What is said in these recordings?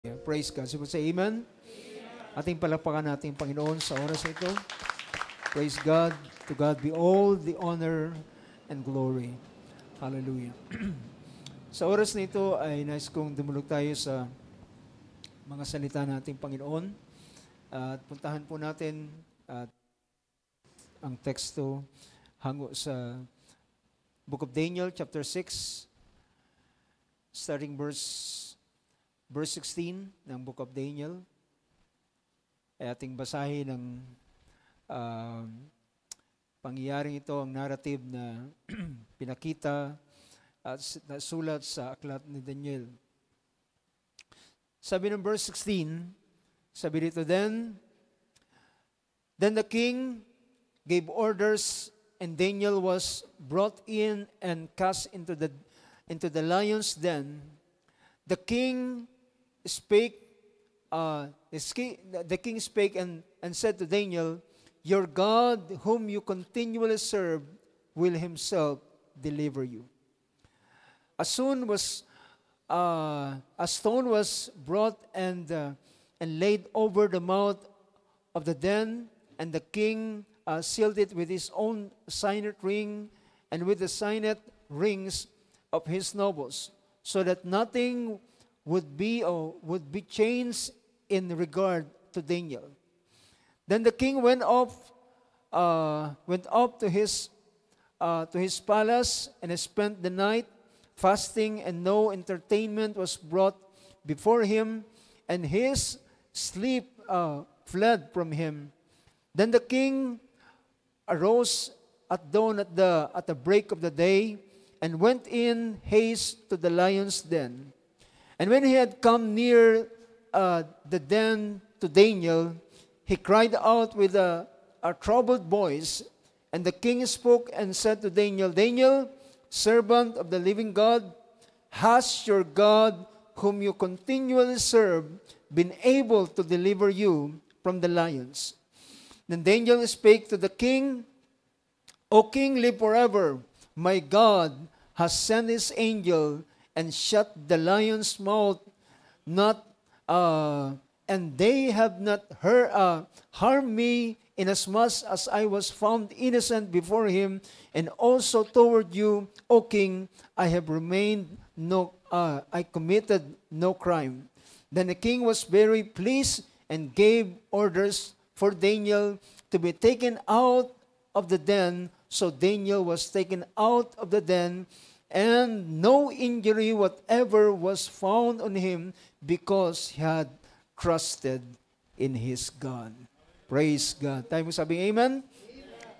Yeah, praise God. So, say amen. Ating palakpakan natin Panginoon sa oras na ito. Praise God. To God be all the honor and glory. Hallelujah. Sa oras na ito ay nais kong dumulog tayo sa mga salita nating Panginoon. At puntahan po natin ang teksto hango sa Book of Daniel, chapter 6, starting verse 16 ng Book of Daniel. Ay ating basahin ng pangyayaring ito, ang narrative na pinakita at nasulat sa aklat ni Daniel. Sabi ng verse 16, sabi dito, Then the king gave orders, and Daniel was brought in and cast into the lion's den. The king spake, the king spake and said to Daniel, Your God, whom you continually serve, will himself deliver you. A stone was brought and laid over the mouth of the den, and the king sealed it with his own signet ring and with the signet rings of his nobles, so that nothing would be changed in regard to Daniel. Then the king went up to his palace and spent the night fasting, and no entertainment was brought before him, and his sleep fled from him. Then the king arose at dawn at the break of the day, and went in haste to the lion's den. And when he had come near the den to Daniel, he cried out with a troubled voice. And the king spoke and said to Daniel, Daniel, servant of the living God, has your God, whom you continually serve, been able to deliver you from the lions? Then Daniel spake to the king, O king, live forever. My God has sent his angel and shut the lion's mouth, and they have not harmed me, inasmuch as I was found innocent before him, and also toward you, O king, I committed no crime. Then the king was very pleased and gave orders for Daniel to be taken out of the den. So Daniel was taken out of the den, and no injury whatever was found on him, because he had trusted in his God. Praise God. Tayo mo sabing amen?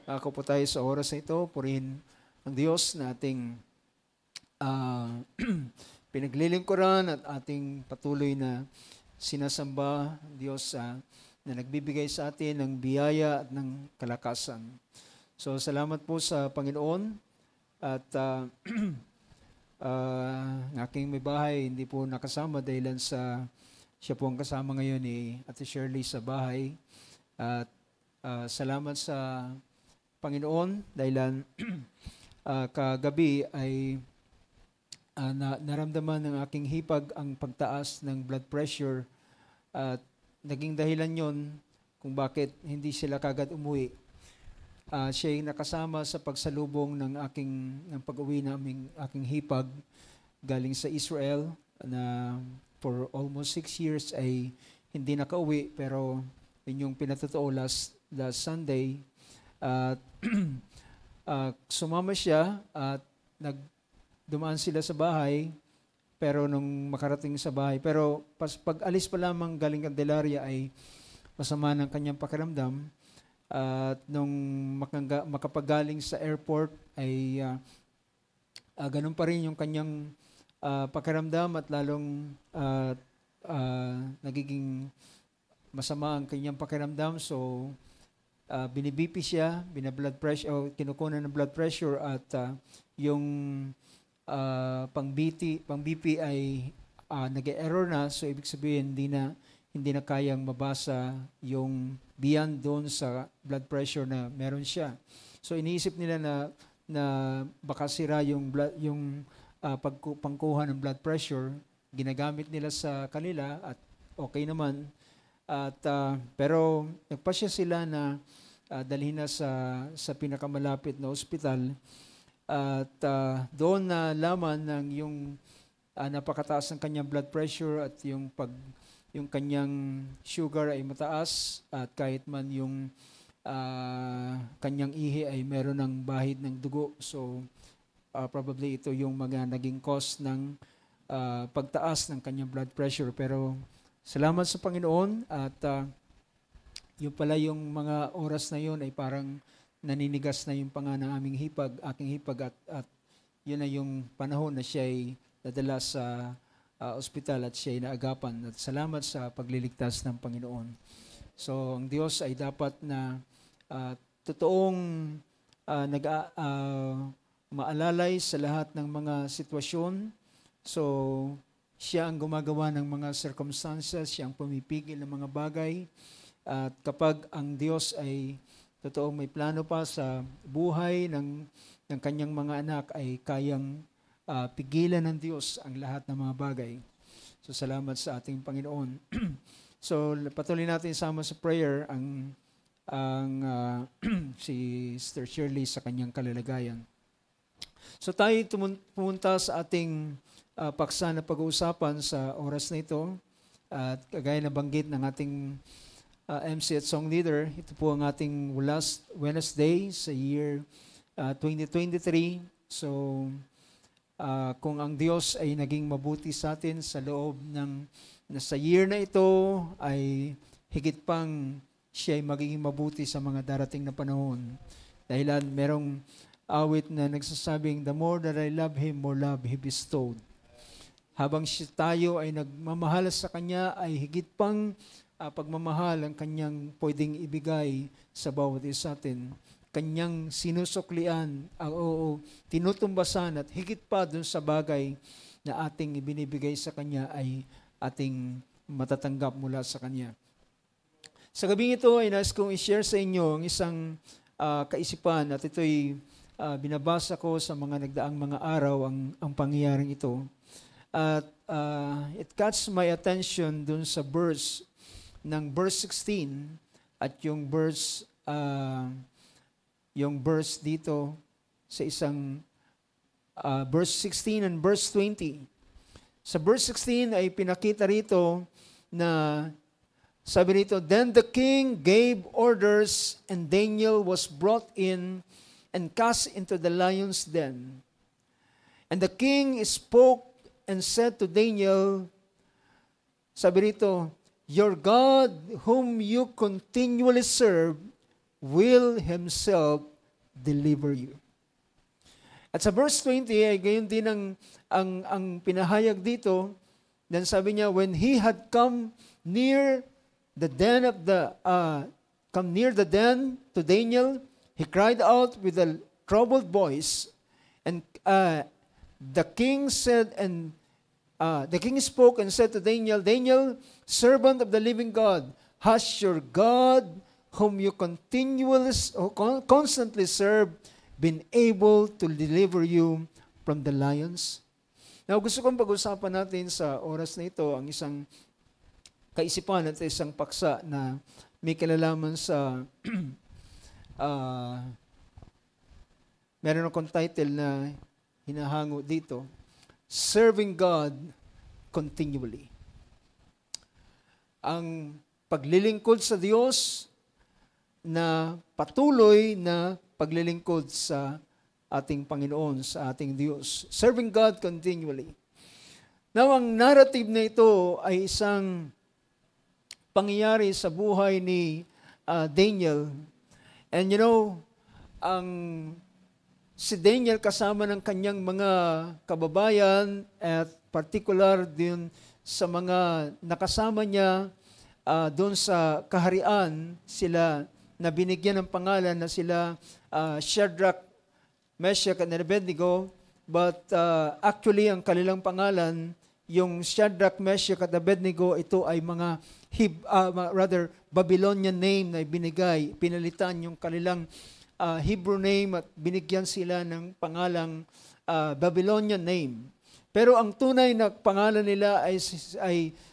Ako po tayo sa oras na ito. Purihin ang Diyos na ating pinaglilingkuran at ating patuloy na sinasamba. Diyos na nagbibigay sa atin ng biyaya at ng kalakasan. So salamat po sa Panginoon. At ng aking may bahay, hindi po nakasama dahilan sa siya po ang kasama ngayon ni Ate Shirley sa bahay. At salamat sa Panginoon dahilan kagabi ay naramdaman ng aking hipag ang pagtaas ng blood pressure, at naging dahilan yon kung bakit hindi sila kagad umuwi. Siya yung nakasama sa pagsalubong ng pag-uwi naming aking hipag galing sa Israel, na for almost 6 years ay hindi nakauwi, pero yun yung pinatotoo last Sunday. At sumama siya at dumaan sila sa bahay, pero nung makarating sa bahay, pero pag alis pa lamang galing Candelaria ay masama ng kanyang pakiramdam. At nung makapagaling sa airport ay ganun pa rin yung kanyang pakiramdam, at lalong nagiging masama ang kanyang pakiramdam. So binibipi siya, binablood pressure, kinukunan ng blood pressure, at yung pang-BP ay nag-error na. So ibig sabihin hindi na kayang mabasa yung beyond doon sa blood pressure na meron siya. So iniisip nila na baka sira yung pangkuha ng blood pressure. Ginagamit nila sa kanila, at okay naman. At pero nagpasya sila na dalhin na sa pinakamalapit na ospital. At doon na laman ng yung napakataas ng kanyang blood pressure at yung kanyang sugar ay mataas, at kahit man yung kanyang ihi ay meron ng bahid ng dugo. So probably ito yung mga naging cause ng pagtaas ng kanyang blood pressure. Pero salamat sa Panginoon, at yung pala yung mga oras na yun ay parang naninigas na yung panga ng aming aking hipag, at yun na yung panahon na siya ay nadala sa ospital at siya ay naagapan. At salamat sa pagliligtas ng Panginoon. So ang Diyos ay dapat na totoong maalalay sa lahat ng mga sitwasyon. So siya ang gumagawa ng mga circumstances, siya ang pumipigil ng mga bagay. At kapag ang Diyos ay totoong may plano pa sa buhay ng kanyang mga anak, ay kayang pigilan ng Diyos ang lahat ng mga bagay. So salamat sa ating Panginoon. So patuloy natin sama sa prayer ang si Sister Shirley sa kanyang kalalagayan. So tayo pumunta sa ating paksa na pag-uusapan sa oras na ito. At kagaya na banggit ng ating MC at song leader, ito po ang ating last Wednesday sa year 2023. So kung ang Diyos ay naging mabuti sa atin sa loob ng sa year na ito, ay higit pang siya ay magiging mabuti sa mga darating na panahon. Dahilan merong awit na nagsasabing, the more that I love Him, more love He bestowed. Habang tayo ay nagmamahal sa Kanya, ay higit pang pagmamahal ang Kanyang pwedeng ibigay sa bawat isa atin. Kanyang sinusuklian, tinutumbasan, at higit pa dun sa bagay na ating ibinibigay sa Kanya ay ating matatanggap mula sa Kanya. Sa gabing ito ay nais kong i-share sa inyo ang isang kaisipan, at ito'y binabasa ko sa mga nagdaang mga araw ang pangyayaring ito. At it catch my attention dun sa verse 16 at yung verse dito sa isang verse 16 and verse 20. Sa verse 16 ay pinakita rito na sabi rito, then the king gave orders, and Daniel was brought in and cast into the lion's den. And the king spoke and said to Daniel, sabi rito, your God whom you continually serve will Himself deliver you. At sa verse 20 ay gayon din ang pinahayag dito. Then sabi niya, when he had come near the den to Daniel, he cried out with a troubled voice, and the king spoke and said to Daniel, Daniel, servant of the living God, has your God, whom you constantly serve, been able to deliver you from the lions? Now, gusto kong pag-usapan natin sa oras na ito ang isang kaisipan at isang paksa na may kinalaman sa meron akong title na hinahango dito, Serving God Continually. Ang paglilingkod sa Diyos na patuloy na paglilingkod sa ating Panginoon, sa ating Diyos. Serving God continually. Now, ang narrative na ito ay isang pangyayari sa buhay ni Daniel. And you know, si Daniel kasama ng kanyang mga kababayan at particular din sa mga nakasama niya doon sa kaharian, sila na binigyan ng pangalan na sila Shadrach, Meshach, and Abednego, but actually ang kanilang pangalan, yung Shadrach, Meshach, at Abednego, ito ay mga Babylonian name na binigay, pinalitan yung kanilang Hebrew name at binigyan sila ng pangalang Babylonian name. Pero ang tunay na pangalan nila ay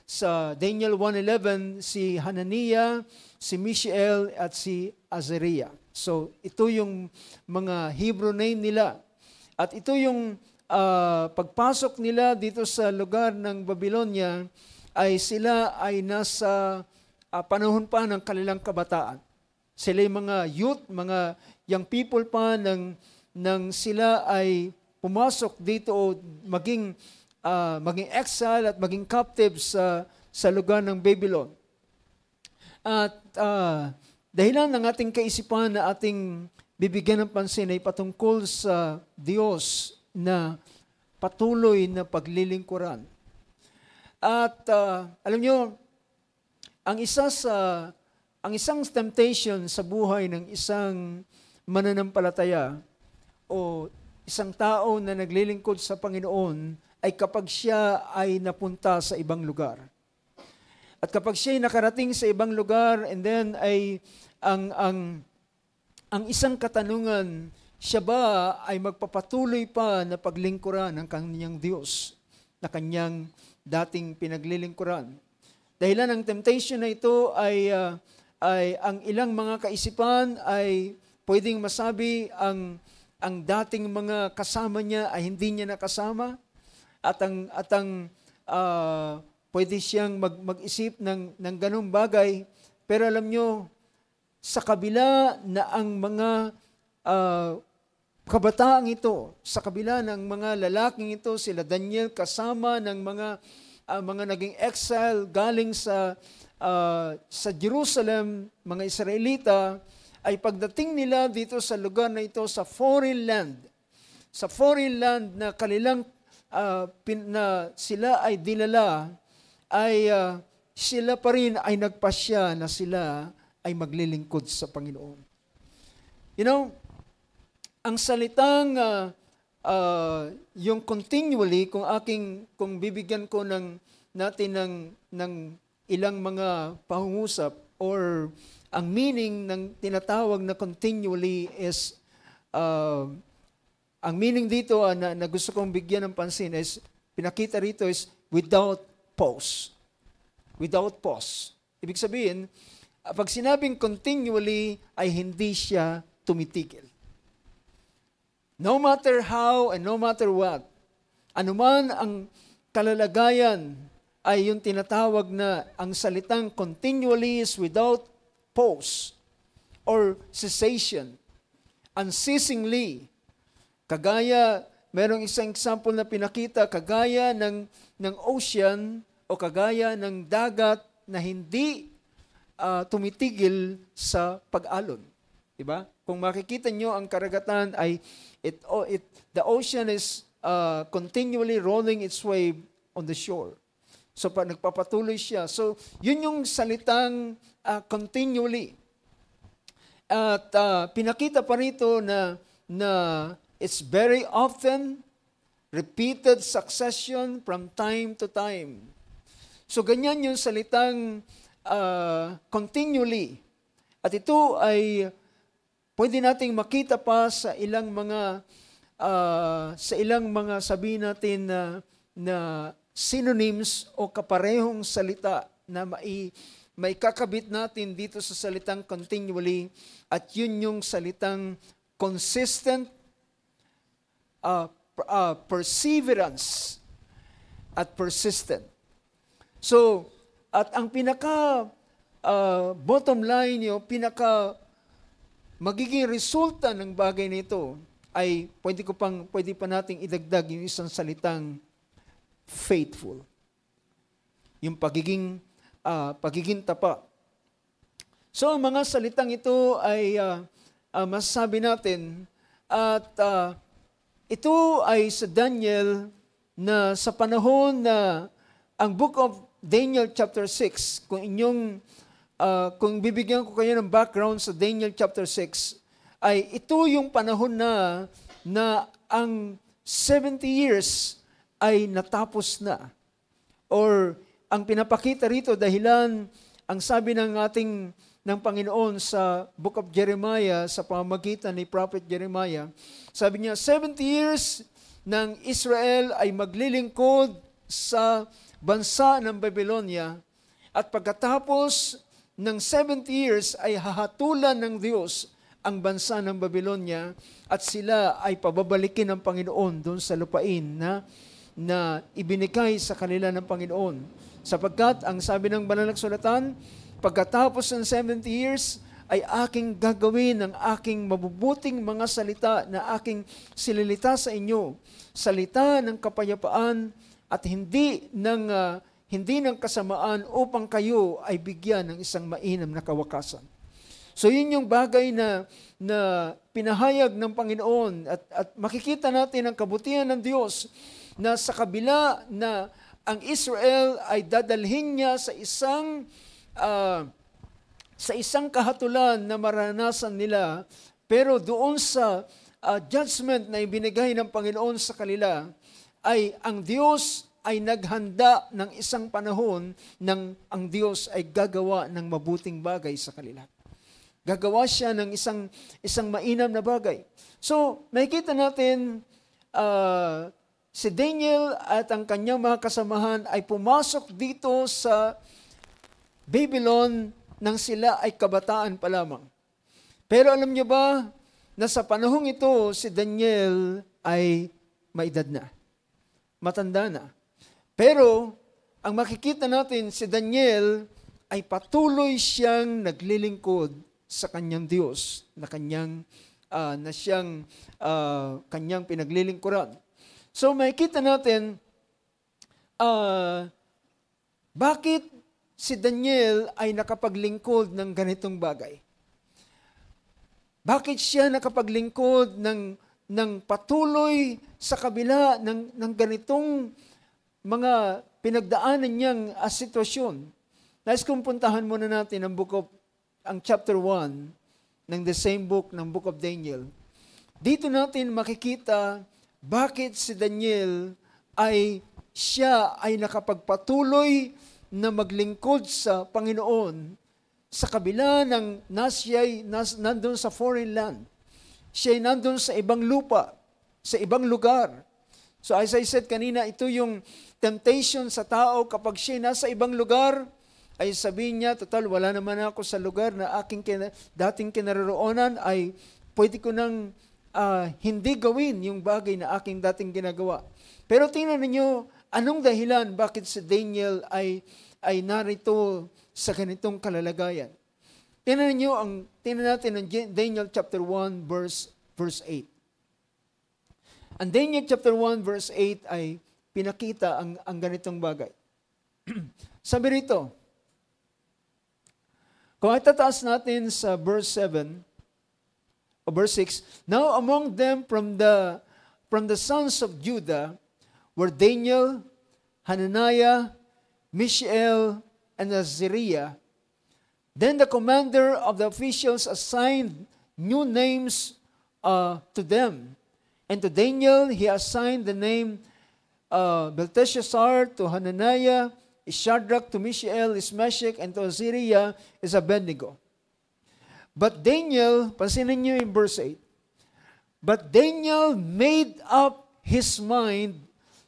sa Daniel 1:11, si Hananiah, si Mishael, at si Azariah. So, ito yung mga Hebrew name nila. At ito yung pagpasok nila dito sa lugar ng Babylonia, ay sila ay nasa panahon pa ng kanilang kabataan. Sila yung mga youth, mga young people pa nang sila ay pumasok dito o maging exile at maging captive sa lugar ng Babylon. At dahilan ng ating kaisipan na ating bibigyan ng pansin ay patungkol sa Diyos na patuloy na paglilingkuran. At alam nyo, ang isang temptation sa buhay ng isang mananampalataya o isang tao na naglilingkod sa Panginoon ay kapag siya ay napunta sa ibang lugar. At kapag siya ay nakarating sa ibang lugar, and then ay ang isang katanungan, siya ba ay magpapatuloy pa na paglingkuran ng kanyang Diyos na kanyang dating pinaglilingkuran? Dahilan ng temptation na ito ay ang ilang mga kaisipan ay pwedeng masabi ang dating mga kasama niya ay hindi niya nakasama at ang pwede siyang mag-isip ng ganung bagay. Pero alam nyo, sa kabila na ang mga kabataang ito, sa kabila ng mga lalaking ito, sila Daniel kasama ng mga naging exile galing sa Jerusalem, mga Israelita, ay pagdating nila dito sa lugar na ito, sa foreign land na kanilang na sila ay dinala, ay sila pa rin ay nagpasya na sila ay maglilingkod sa Panginoon. You know, ang salitang yung continually, kung bibigyan ko natin ng ilang mga pangungusap, or ang meaning ng tinatawag na continually is, ang meaning dito na gusto kong bigyan ng pansin is, pinakita rito is without pause. Without pause. Ibig sabihin, pag sinabing continually, ay hindi siya tumitigil. No matter how and no matter what, anuman ang kalalagayan, ay yung tinatawag na ang salitang continually is without pause or cessation, unceasingly. Kagaya, merong isang example na pinakita, kagaya ng ocean o kagaya ng dagat na hindi tumitigil sa pag-alon. Diba? Kung makikita nyo ang karagatan ay the ocean is continually rolling its wave on the shore. So nagpapatuloy siya. So yun yung salitang continually. At pinakita pa rito na it's very often repeated succession from time to time. So ganyan yung salitang continually. At ito ay pwede nating makita pa sa ilang mga sabihin natin na synonyms o kaparehong salita na may kakabit natin dito sa salitang continually, at yun yung salitang consistent, perseverance, at persistent. So, at ang pinaka bottom line nyo, pinaka magiging resulta ng bagay nito ay pwede pa nating idagdag yung isang salitang faithful. Yung pagiging tapa. So, ang mga salitang ito ay masasabi natin, at ito ay sa Daniel na sa panahon na ang Book of Daniel chapter 6, kung bibigyan ko kayo ng background sa Daniel chapter 6, ay ito yung panahon na ang 70 years ay natapos na. Or ang pinapakita rito dahilan, ang sabi ng Panginoon sa Book of Jeremiah, sa pamamagitan ni Prophet Jeremiah, sabi niya, 70 years ng Israel ay maglilingkod sa bansa ng Babylonia at pagkatapos ng 70 years ay hahatulan ng Diyos ang bansa ng Babylonia at sila ay pababalikin ng Panginoon doon sa lupain na ibinigay sa kanila ng Panginoon. Sapagkat ang sabi ng banal na kasulatan, pagkatapos ng 70 years, ay aking gagawin ang aking mabubuting mga salita na aking sililita sa inyo. Salita ng kapayapaan at hindi ng kasamaan upang kayo ay bigyan ng isang mainam na kawakasan. So yun yung bagay na pinahayag ng Panginoon at makikita natin ang kabutihan ng Diyos na sa kabila na ang Israel ay dadalhin niya sa isang kahatulan na maranasan nila, pero doon sa judgment na ibinigay ng Panginoon sa kanila, ay ang Diyos ay naghanda ng isang panahon nang ang Diyos ay gagawa ng mabuting bagay sa kanila. Gagawa siya ng isang mainam na bagay. So, nakikita natin, si Daniel at ang kanyang mga kasamahan ay pumasok dito sa Babylon nang sila ay kabataan pa lamang. Pero alam niyo ba na sa panahong ito, si Daniel ay maedad na. Matanda na. Pero ang makikita natin, si Daniel ay patuloy siyang naglilingkod sa kanyang Diyos na kanyang pinaglilingkuran. So makikita natin bakit si Daniel ay nakapaglingkod ng ganitong bagay. Bakit siya nakapaglingkod ng patuloy sa kabila ng ganitong mga pinagdaanan niyang sitwasyon? Nais kong puntahan muna natin ang chapter 1 ng the same book ng Book of Daniel. Dito natin makikita bakit si Daniel siya ay nakapagpatuloy na maglingkod sa Panginoon sa kabila ng nandun sa foreign land. Siya ay nandun sa ibang lupa, sa ibang lugar. So as I said kanina, ito yung temptation sa tao kapag siya nasa ibang lugar, ay sabihin niya, total, wala naman ako sa lugar na aking dating kinaroroonan, ay pwede ko nang hindi gawin yung bagay na aking dating ginagawa. Pero tingnan niyo, anong dahilan bakit si Daniel ay narito sa ganitong kalalagayan? Tingnan natin ang Daniel chapter 1 verse 8. Ang Daniel chapter 1 verse 8 ay pinakita ang ganitong bagay. Sabi rito, kung itataas natin sa verse 7 o verse 6, now among them from the sons of Judah were Daniel, Hananiah, Mishael, and Azariah. Then the commander of the officials assigned new names to them. And to Daniel, he assigned the name Belteshazzar, to Hananiah is Shadrach, to Mishael is Meshach, and to Azariah is Abednego. But Daniel, pansinin niyo in verse 8, but Daniel made up his mind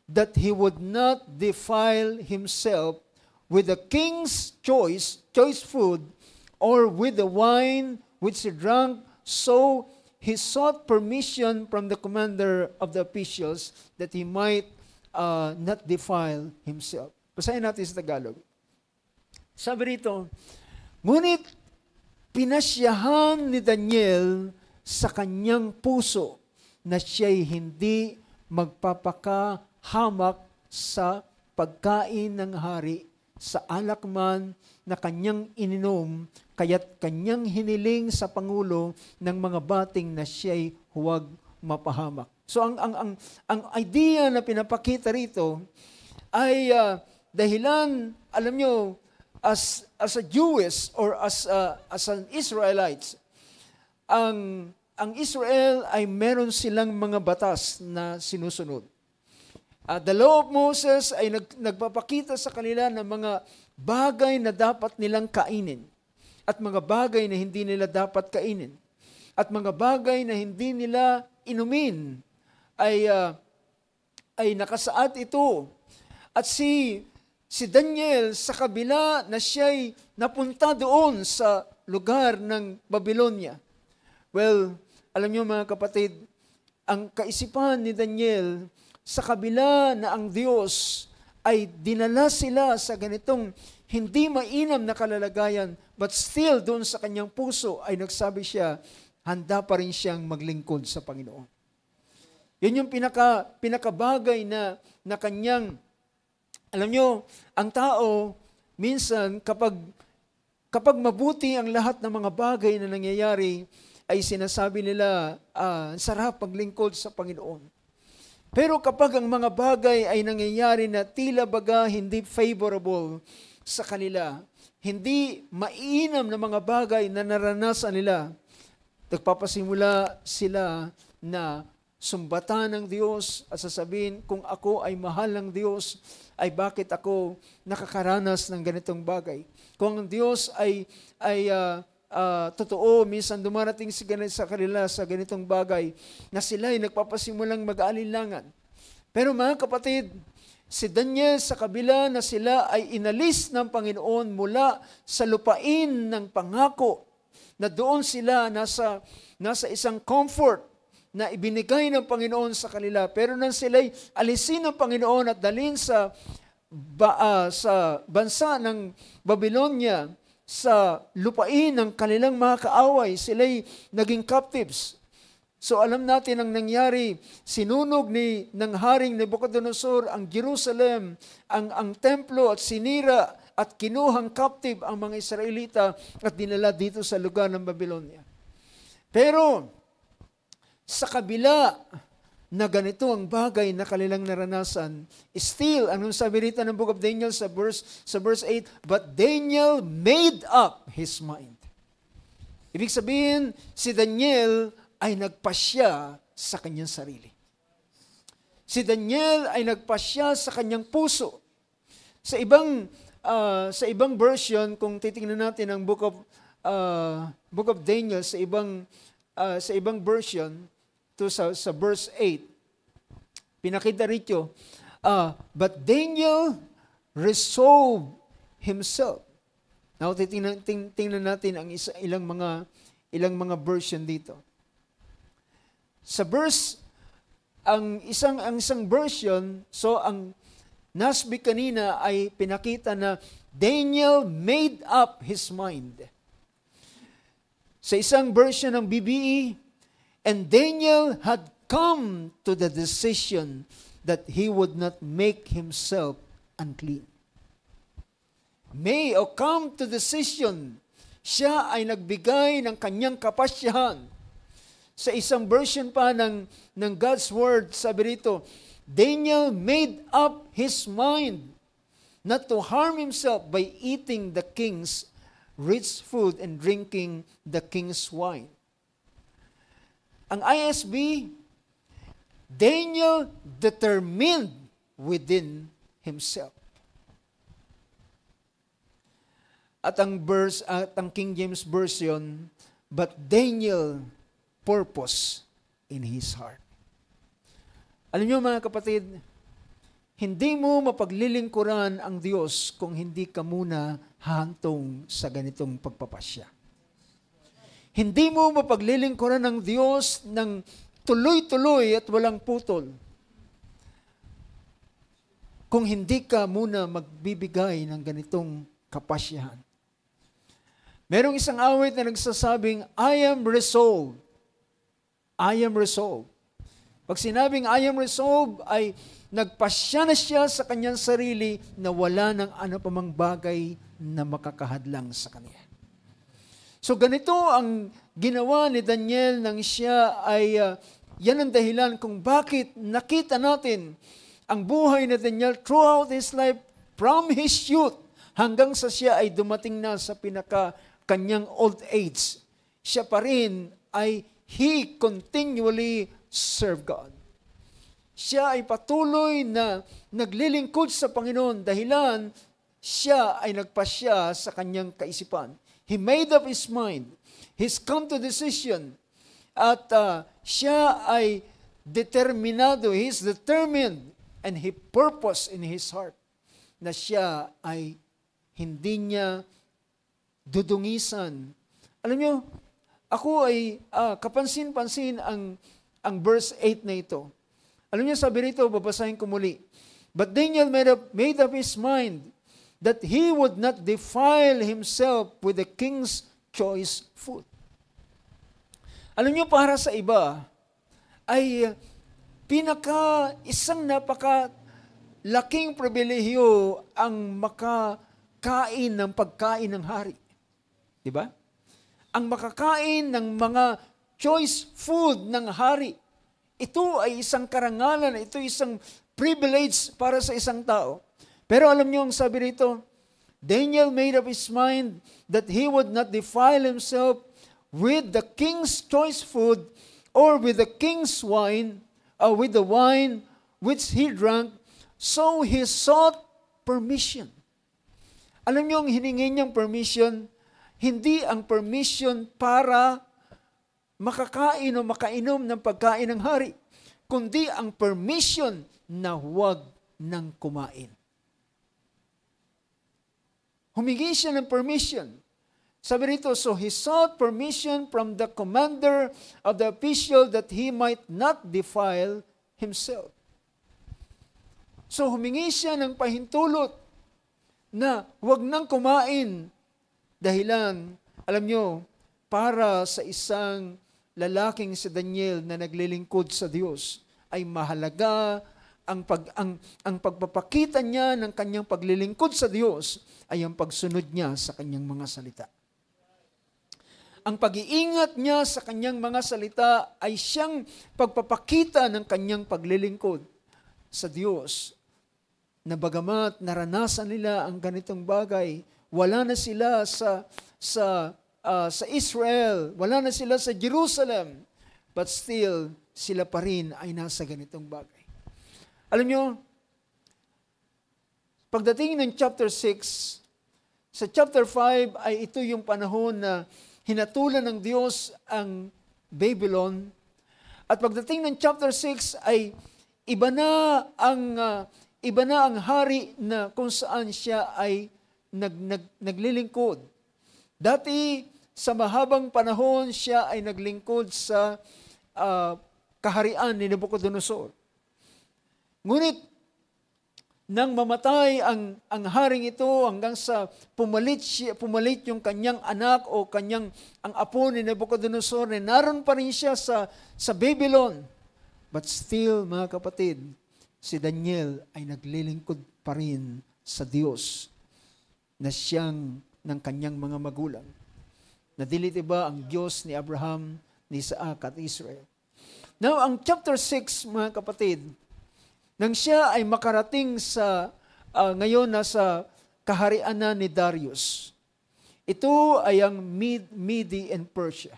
that he would not defile himself with the king's choice food, or with the wine which he drank. So he sought permission from the commander of the officials that he might not defile himself. Basahin natin sa Tagalog. Sabi rito, ngunit pinasyahan ni Daniel sa kanyang puso na siya'y hindi magpapakahamak sa pagkain ng hari, sa alak man na kanyang ininom, kaya't kanyang hiniling sa Pangulo ng mga bating na siya'y huwag mapahamak. So ang idea na pinapakita rito ay dahilan, alam nyo, as a Jewish or as an Israelites, ang Israel ay meron silang mga batas na sinusunod. The law of Moses ay nagpapakita sa kanila ng mga bagay na dapat nilang kainin at mga bagay na hindi nila dapat kainin at mga bagay na hindi nila inumin ay ay nakasaad ito. At si Daniel, sa kabila na siya'y napunta doon sa lugar ng Babylonia. Well, alam niyo mga kapatid, ang kaisipan ni Daniel, sa kabila na ang Diyos ay dinala sila sa ganitong hindi mainam na kalalagayan, but still doon sa kanyang puso ay nagsabi siya, handa pa rin siyang maglingkod sa Panginoon. Yun yung pinakabagay na kanyang, alam nyo, ang tao, minsan kapag mabuti ang lahat ng mga bagay na nangyayari, ay sinasabi nila, sarap paglingkod sa Panginoon. Pero kapag ang mga bagay ay nangyayari na tila baga hindi favorable sa kanila, hindi mainam na mga bagay na naranasan nila, nagpapasimula sila na sumbatan ng Diyos at sasabihin, kung ako ay mahal ng Diyos, ay bakit ako nakakaranas ng ganitong bagay? Kung ang Diyos ay totoo, minsan dumarating sa kanila sa ganitong bagay na sila ay nagpapasimulang mag-aalinlangan. Pero mga kapatid, si Daniel sa kabila na sila ay inalis ng Panginoon mula sa lupain ng pangako, na doon sila nasa isang comfort na ibinigay ng Panginoon sa kanila. Pero nang sila'y alisin ng Panginoon at dalhin sa bansa ng Babylonia, sa lupain ng kanilang mga kaaway, sila'y naging captives. So alam natin ang nangyari, sinunog ng Haring Nebuchadnezzar ang Jerusalem, ang templo at sinira at kinuhang captive ang mga Israelita at dinala dito sa lugar ng Babylonia. Pero sa kabila na ganito ang bagay na kanilang naranasan, still, anong sabi rito ng Book of Daniel sa verse 8, but Daniel made up his mind. Ibig sabihin, si Daniel ay nagpasya sa kanyang sarili. Si Daniel ay nagpasya sa kanyang puso. Sa ibang version, kung titingnan natin ang Book of Daniel sa ibang version, sa verse 8, pinakita rito, but Daniel resolved himself. Now, tingnan natin ang ilang mga version dito. Sa verse, ang isang version, so ang Nasby kanina ay pinakita na Daniel made up his mind. Sa isang version ng BBE, and Daniel had come to the decision that he would not make himself unclean. Come to decision. Siya ay nagbigay ng kanyang kapasyahan. Sa isang version pa ng God's Word, sabi rito, Daniel made up his mind not to harm himself by eating the king's rich food and drinking the king's wine. Ang ISB, Daniel determined within himself. At ang King James Version, but Daniel purpose in his heart. Alam niyo mga kapatid, hindi mo mapaglilingkuran ang Diyos kung hindi ka muna hahantong sa ganitong pagpapasya. Hindi mo mapaglilingkuran ng Diyos ng tuloy-tuloy at walang putol kung hindi ka muna magbibigay ng ganitong kapasyahan. Merong isang awit na nagsasabing, I am resolved. I am resolved. Pag sinabing I am resolved, ay nagpasya na siya sa kanyang sarili na wala ng ano pamang bagay na makakahadlang sa kanya. So ganito ang ginawa ni Daniel nang siya ay, yan ang dahilan kung bakit nakita natin ang buhay ni Daniel throughout his life, from his youth hanggang sa siya ay dumating na sa kanyang old age. Siya pa rin ay he continually served God. Siya ay patuloy na naglilingkod sa Panginoon dahilan siya ay nagpasya sa kanyang kaisipan. He made up his mind. He's come to decision. At siya ay determinado. He's determined and he purposed in his heart na siya ay hindi niya dudungisan. Alam niyo, ako ay kapansin-pansin ang verse 8 na ito. Alam niyo, sabi rito, babasahin ko muli. But Daniel made up his mind that he would not defile himself with the king's choice food. Alam niyo, para sa iba, ay isang napaka-laking pribilehiyo ang makakain ng pagkain ng hari. Diba? Ang makakain ng mga choice food ng hari. Ito ay isang karangalan, ito ay isang privilege para sa isang tao. Pero alam niyo ang sabi rito, Daniel made up his mind that he would not defile himself with the king's choice food or with the king's wine, with the wine which he drank, so he sought permission. Alam niyo ang hiningi niyang permission, hindi ang permission para makakain o makainom ng pagkain ng hari, kundi ang permission na huwag nang kumain. Humingi siya ng permission. Sabi rito, so he sought permission from the commander of the official that he might not defile himself. So humingi siya ng pahintulot na huwag nang kumain. Dahilan, alam nyo, para sa isang lalaking si Daniel na naglilingkod sa Diyos, ay mahalaga ang pagpapakita niya ng kanyang paglilingkod sa Diyos ay ang pagsunod niya sa kanyang mga salita. Ang pag-iingat niya sa kanyang mga salita ay siyang pagpapakita ng kanyang paglilingkod sa Diyos. Na bagamat naranasan nila ang ganitong bagay, wala na sila sa Israel, wala na sila sa Jerusalem, but still, sila pa rin ay nasa ganitong bagay. Alam nyo, pagdating ng chapter 6, sa chapter 5 ay ito yung panahon na hinatulan ng Diyos ang Babylon. At pagdating ng chapter 6 ay iba na ang hari na kung saan siya ay naglilingkod. Dati, sa mahabang panahon, siya ay naglingkod sa kaharian ni Nabucodonosor. Ngunit, nang mamatay ang haring ito hanggang sa pumalit yung kanyang anak o ang apo ni Nabucodonosor, naroon pa rin siya sa Babylon. But still, mga kapatid, si Daniel ay naglilingkod pa rin sa Diyos na siyang ng kanyang mga magulang. Nadiliti ba ang Diyos ni Abraham, ni Isaac at Israel? Now, ang chapter 6, mga kapatid, nang siya ay makarating ngayon nasa kaharian na ni Darius. Ito ay ang Mede and Persia.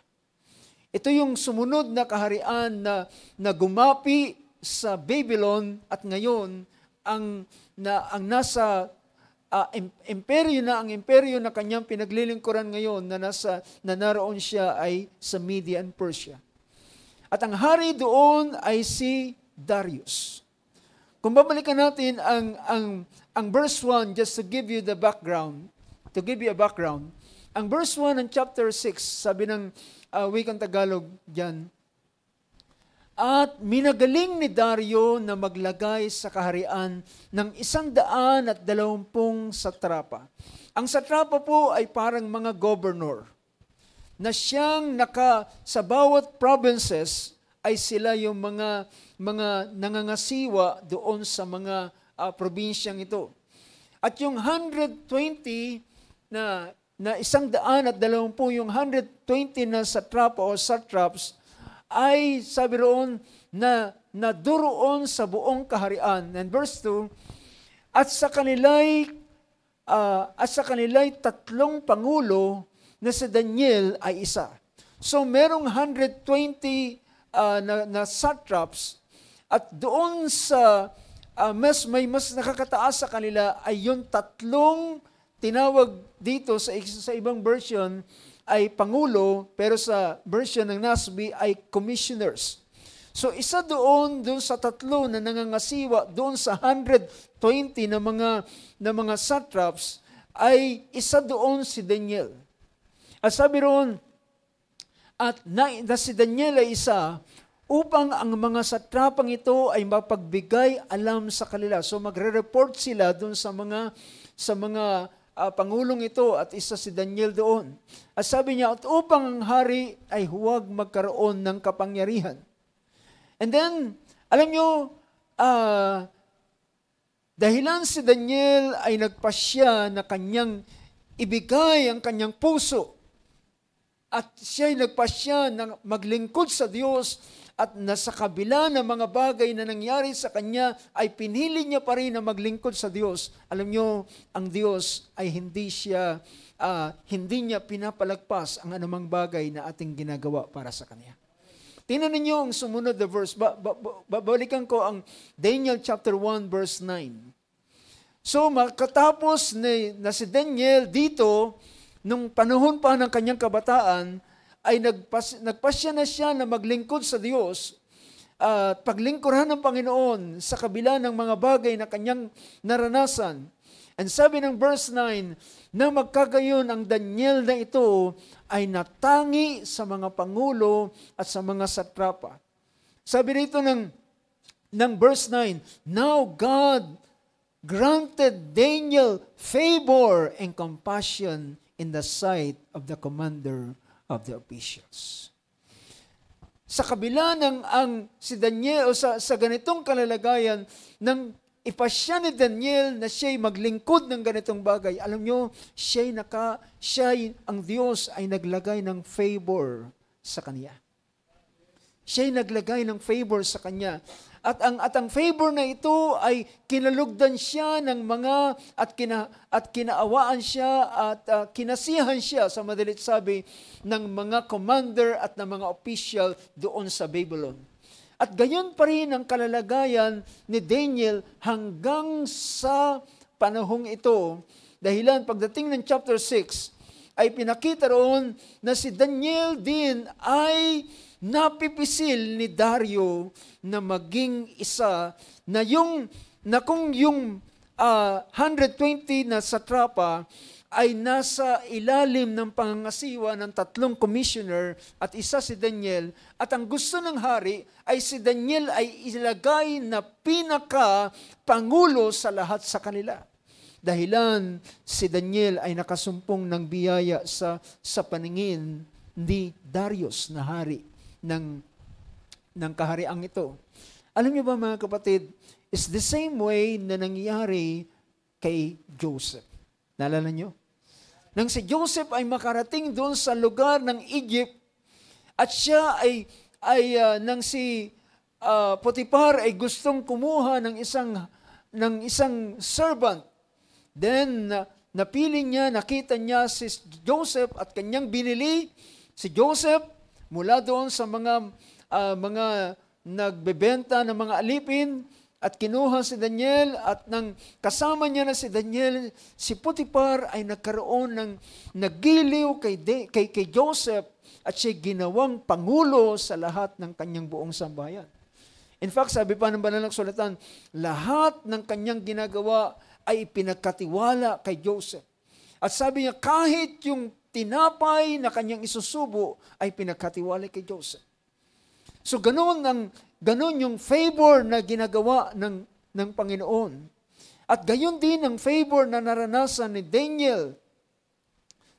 Ito yung sumunod na kaharian na gumapi sa Babylon at ngayon ang nasa imperyo na kanyang pinaglilingkuran ngayon na naroon siya ay sa Mede and Persia. At ang hari doon ay si Darius. Kung babalikan natin ang verse 1, just to give you the background, ang verse 1 ng chapter 6, sabi ng wikang Tagalog dyan, at minagaling ni Dario na maglagay sa kaharian ng 120 satrapa. Ang satrapa po ay parang mga governor na siyang sa bawat provinces ay sila yung mga nangangasiwa doon sa mga probinsyang ito. At yung 120 na 120, yung 120 na satrapa o satraps ay sabi roon na naduroon sa buong kaharian. And verse 2, at sa kanila'y 3 pangulo na si Daniel ay isa. So merong 120 na satraps at doon sa mas nakakataas sa kanila ay yung 3 tinawag dito sa ibang version ay pangulo, pero sa version ng NASB ay commissioners. So isa doon sa tatlo na nangangasiwa doon sa 120 na mga satraps ay isa doon si Daniel. At sabi roon, at na si Daniel ay isa upang ang mga satrapang ito ay mapagbigay alam sa kanila. So magre-report sila doon sa mga pangulong ito at isa si Daniel doon. At sabi niya, at upang ang hari ay huwag magkaroon ng kapangyarihan. And then, alam nyo, dahilan si Daniel ay nagpasya na kanyang ibigay ang kanyang puso. At siya'y nagpasya na maglingkod sa Diyos at nasa kabila ng mga bagay na nangyari sa kanya ay pinili niya pa rin na maglingkod sa Diyos. Alam nyo, ang Diyos ay hindi niya pinapalagpas ang anumang bagay na ating ginagawa para sa Kanya. Tingnan ninyo ang sumunod na verse. Babalikan ko ang Daniel chapter 1 verse 9. So makatapos na si Daniel dito, nung panahon pa ng kanyang kabataan, ay nagpasya na siya na maglingkod sa Diyos at paglingkuran ng Panginoon sa kabila ng mga bagay na kanyang naranasan. And sabi ng verse 9, na magkagayon ang Daniel na ito ay natangi sa mga pangulo at sa mga satrapa. Sabi rito ng verse 9, now God granted Daniel favor and compassion in the sight of the commander of the officials. Sa kabila ng si Daniel o sa ganitong kalalagayan ng ipasya ni Daniel na siya'y maglingkod ng ganitong bagay. Alam nyo, ang Diyos ay naglagay ng favor sa kanya. Siya'y naglagay ng favor sa kanya. At ang favor na ito ay kinalugdan siya ng mga at kinaawaan siya at kinasihan siya, sa madalit sabi, ng mga commander at ng mga official doon sa Babylon. At gayon pa rin ang kalalagayan ni Daniel hanggang sa panahong ito. Dahilan, pagdating ng chapter 6, ay pinakita roon na si Daniel din ay napipisil ni Dario na maging isa na kung yung 120 na satrapa ay nasa ilalim ng pangangasiwa ng 3 commissioner at isa si Daniel. At ang gusto ng hari ay si Daniel ay ilagay na pinaka-pangulo sa lahat sa kanila. Dahilan, si Daniel ay nakasumpong ng biyaya sa paningin ni Darius na hari ng kahariang ito. Alam niyo ba mga kapatid, it's the same way na nangyari kay Joseph. Naalala niyo? Nang si Joseph ay makarating doon sa lugar ng Egypt at siya nang si Potiphar ay gustong kumuha ng isang servant. Then napiling niya, nakita niya si Joseph at kanyang binili si Joseph mula doon sa mga nagbebenta ng mga alipin. At kinuha si Daniel at nang kasama niya na si Daniel, si Potiphar ay nagkaroon ng nagiliw kay Joseph at siya ginawang pangulo sa lahat ng kanyang buong sambahayan. In fact, sabi pa ng banal na kasulatan, lahat ng kanyang ginagawa ay pinagkatiwala kay Joseph. At sabi niya, kahit yung tinapay na kanyang isusubo ay pinagkatiwala kay Joseph. So ganoon yung favor na ginagawa ng Panginoon. At gayon din ang favor na naranasan ni Daniel.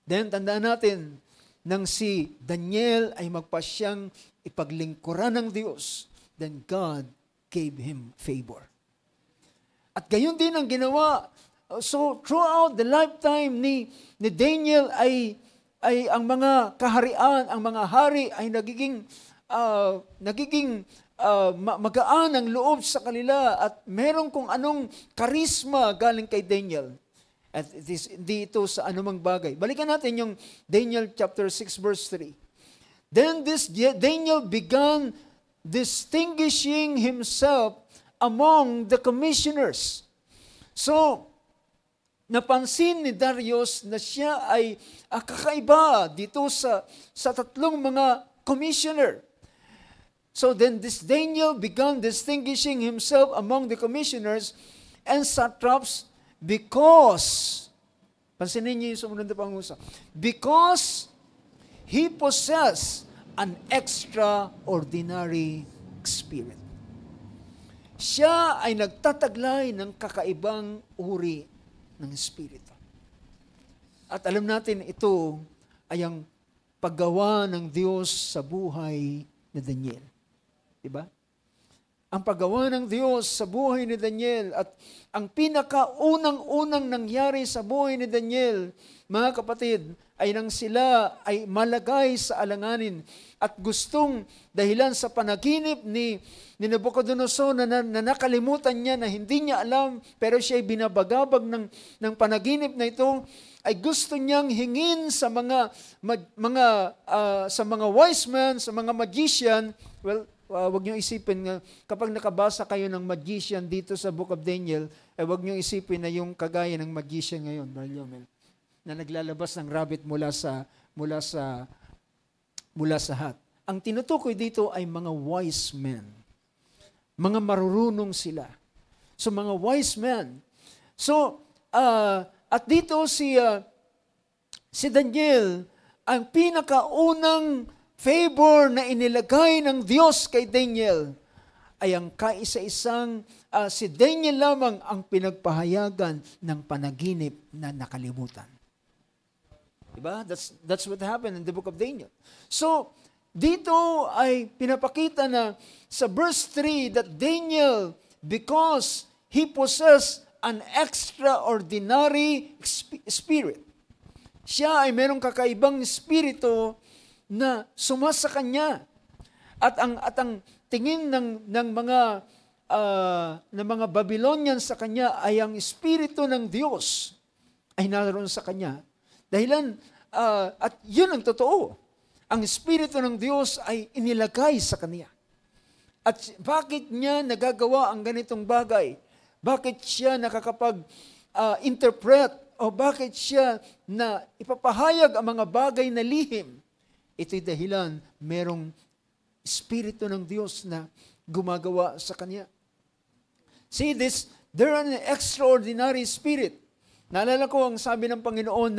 Then tandaan natin, nang si Daniel ay magpasyang ipaglingkuran ng Diyos, then God gave him favor. At gayon din ang ginawa. So throughout the lifetime ni Daniel ay ang mga kaharian, ang mga hari ay nagiging magaan ang loob sa kanila at meron kung anong karisma galing kay Daniel. At hindi ito sa anumang bagay. Balikan natin yung Daniel chapter 6 verse 3. Then this Daniel began distinguishing himself among the commissioners. So, napansin ni Darius na siya ay kakaiba dito sa 3 mga commissioner. So then this Daniel began distinguishing himself among the commissioners and satraps because, pansinin niyo yung sumunod na pangusap, because he possessed an extraordinary spirit. Siya ay nagtataglay ng kakaibang uri ng espiritu. At alam natin ito ay ang paggawa ng Diyos sa buhay ni Daniel. Diba? Ang paggawa ng Diyos sa buhay ni Daniel at ang pinakaunang-unang nangyari sa buhay ni Daniel, mga kapatid, ay nang sila ay malagay sa alanganin at gustong dahilan sa panaginip ni Nabucodonosor na nakalimutan niya na hindi niya alam pero siya ay binabagabag ng panaginip na ito, ay gusto niyang hingin sa mga wise men, sa mga magician. Well, wag niyo isipin nga kapag nakabasa kayo ng magician dito sa Book of Daniel, wag niyo isipin na yung kagaya ng magician ngayon, Brother Yomel, na naglalabas ng rabbit mula sa hat. Ang tinutukoy dito ay mga wise men. Mga marurunong sila. So mga wise men. So at dito si Daniel, ang pinakaunang favor na inilagay ng Diyos kay Daniel ay ang kaisa-isang si Daniel lamang ang pinagpahayagan ng panaginip na nakalimutan. Diba? That's what happened in the book of Daniel. So, dito ay pinapakita na sa verse 3 that Daniel, because he possessed an extraordinary spirit. Siya ay merong kakaibang espiritu na sumasa kanya. At ang tingin ng mga Babylonians sa kanya ay ang espiritu ng Diyos ay naroon sa kanya. Dahilan, at yun ang totoo. Ang espiritu ng Diyos ay inilagay sa kanya. At bakit niya nagagawa ang ganitong bagay? Bakit siya nakakapag-interpret o bakit siya na ipapahayag ang mga bagay na lihim? Ito'y dahilan, merong espiritu ng Diyos na gumagawa sa kanya. See this, there an extraordinary spirit. Naalala ko ang sabi ng Panginoon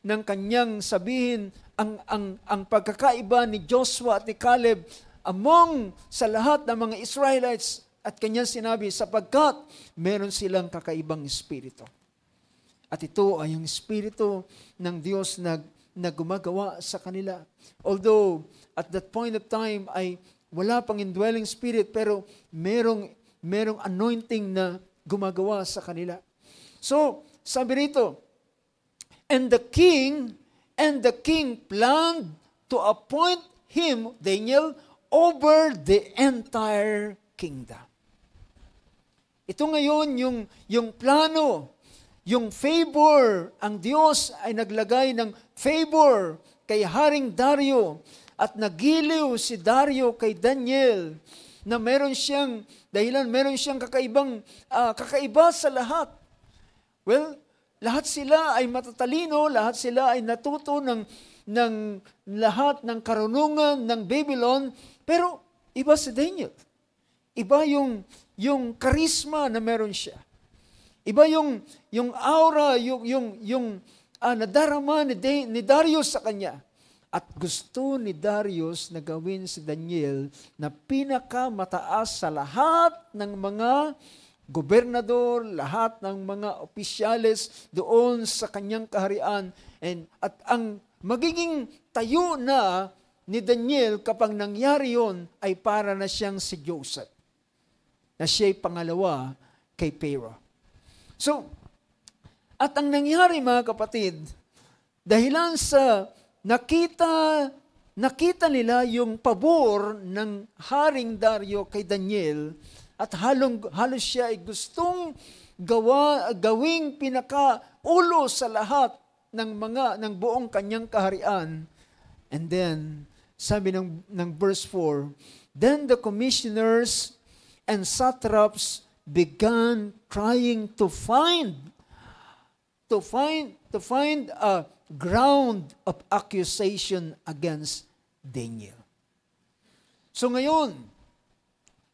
ng kanyang sabihin, ang pagkakaiba ni Joshua at ni Caleb among sa lahat ng mga Israelites, at kanyang sinabi, sapagkat meron silang kakaibang espiritu. At ito ay ang espiritu ng Diyos na gumagawa sa kanila. Although, at that point of time, ay wala pang indwelling spirit, pero merong anointing na gumagawa sa kanila. So, sabi rito, and the king planned to appoint him, Daniel, over the entire kingdom. Ito ngayon yung plano, yung favor, ang Diyos ay naglagay ng favor kay Haring Dario at nagiliw si Dario kay Daniel na meron siyang kakaiba sa lahat. Well, lahat sila ay matatalino, lahat sila ay natuto ng lahat ng karunungan ng Babylon, pero iba si Daniel. Iba yung charisma na meron siya. Iba yung aura, yung nadarama ni Darius sa kanya. At gusto ni Darius na gawin si Daniel na pinakamataas sa lahat ng mga gobernador, lahat ng mga opisyales doon sa kanyang kaharian. At ang magiging tayo na ni Daniel kapag nangyari yon ay para na siyang si Joseph, na siya'y pangalawa kay Pharaoh. So, at ang nangyari mga kapatid, dahilan sa nakita nila yung pabor ng Haring Dario kay Daniel at halos siya ay gustong gawing pinakaulo sa lahat ng buong kanyang kaharian. And then, sabi ng verse 4, then the commissioners and satraps began trying to find a ground of accusation against Daniel. So ngayon,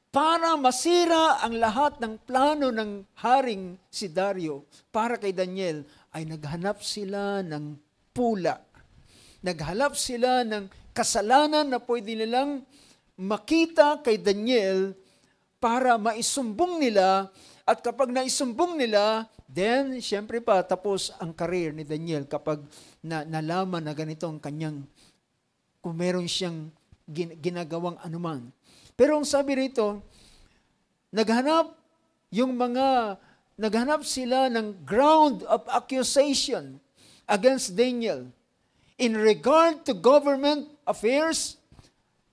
para masira ang lahat ng plano ng haring si Dario para kay Daniel, ay naghanap sila ng pula. Naghanap sila ng kasalanan na pwede nilang makita kay Daniel para maisumbong nila. At kapag naisumbong nila, then, syempre pa, tapos ang career ni Daniel kapag nalaman na ganito ang kanyang, kung meron siyang ginagawang anuman. Pero ang sabi rito, naghanap sila ng ground of accusation against Daniel in regard to government affairs,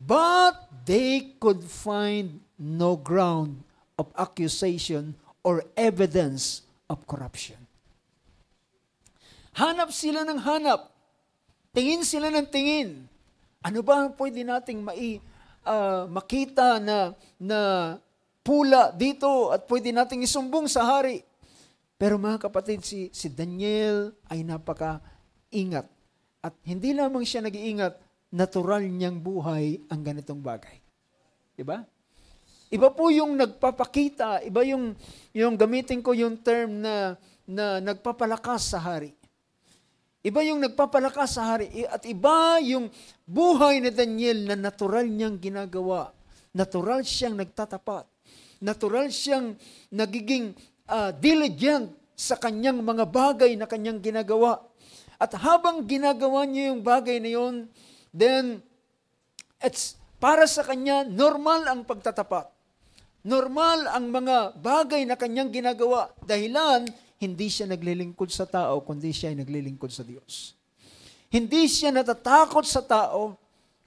but they could find no ground of accusation or evidence of corruption. Hanap sila ng hanap. Tingin sila ng tingin. Ano ba pwede nating makita na pula dito at pwede nating isumbong sa hari? Pero mga kapatid, si Daniel ay napaka-ingat. At hindi lamang siya nag-iingat, natural niyang buhay ang ganitong bagay. Diba? Iba po yung nagpapakita, iba yung gamitin ko yung term na nagpapalakas sa hari. Iba yung nagpapalakas sa hari at iba yung buhay ni Daniel na natural niyang ginagawa. Natural siyang nagtatapat. Natural siyang nagiging diligent sa kanyang mga bagay na kanyang ginagawa. At habang ginagawa niya yung bagay na yun, then it's para sa kanya normal ang pagtatapat. Normal ang mga bagay na kanyang ginagawa. Dahilan, hindi siya naglilingkod sa tao, kundi siya ay naglilingkod sa Diyos. Hindi siya natatakot sa tao,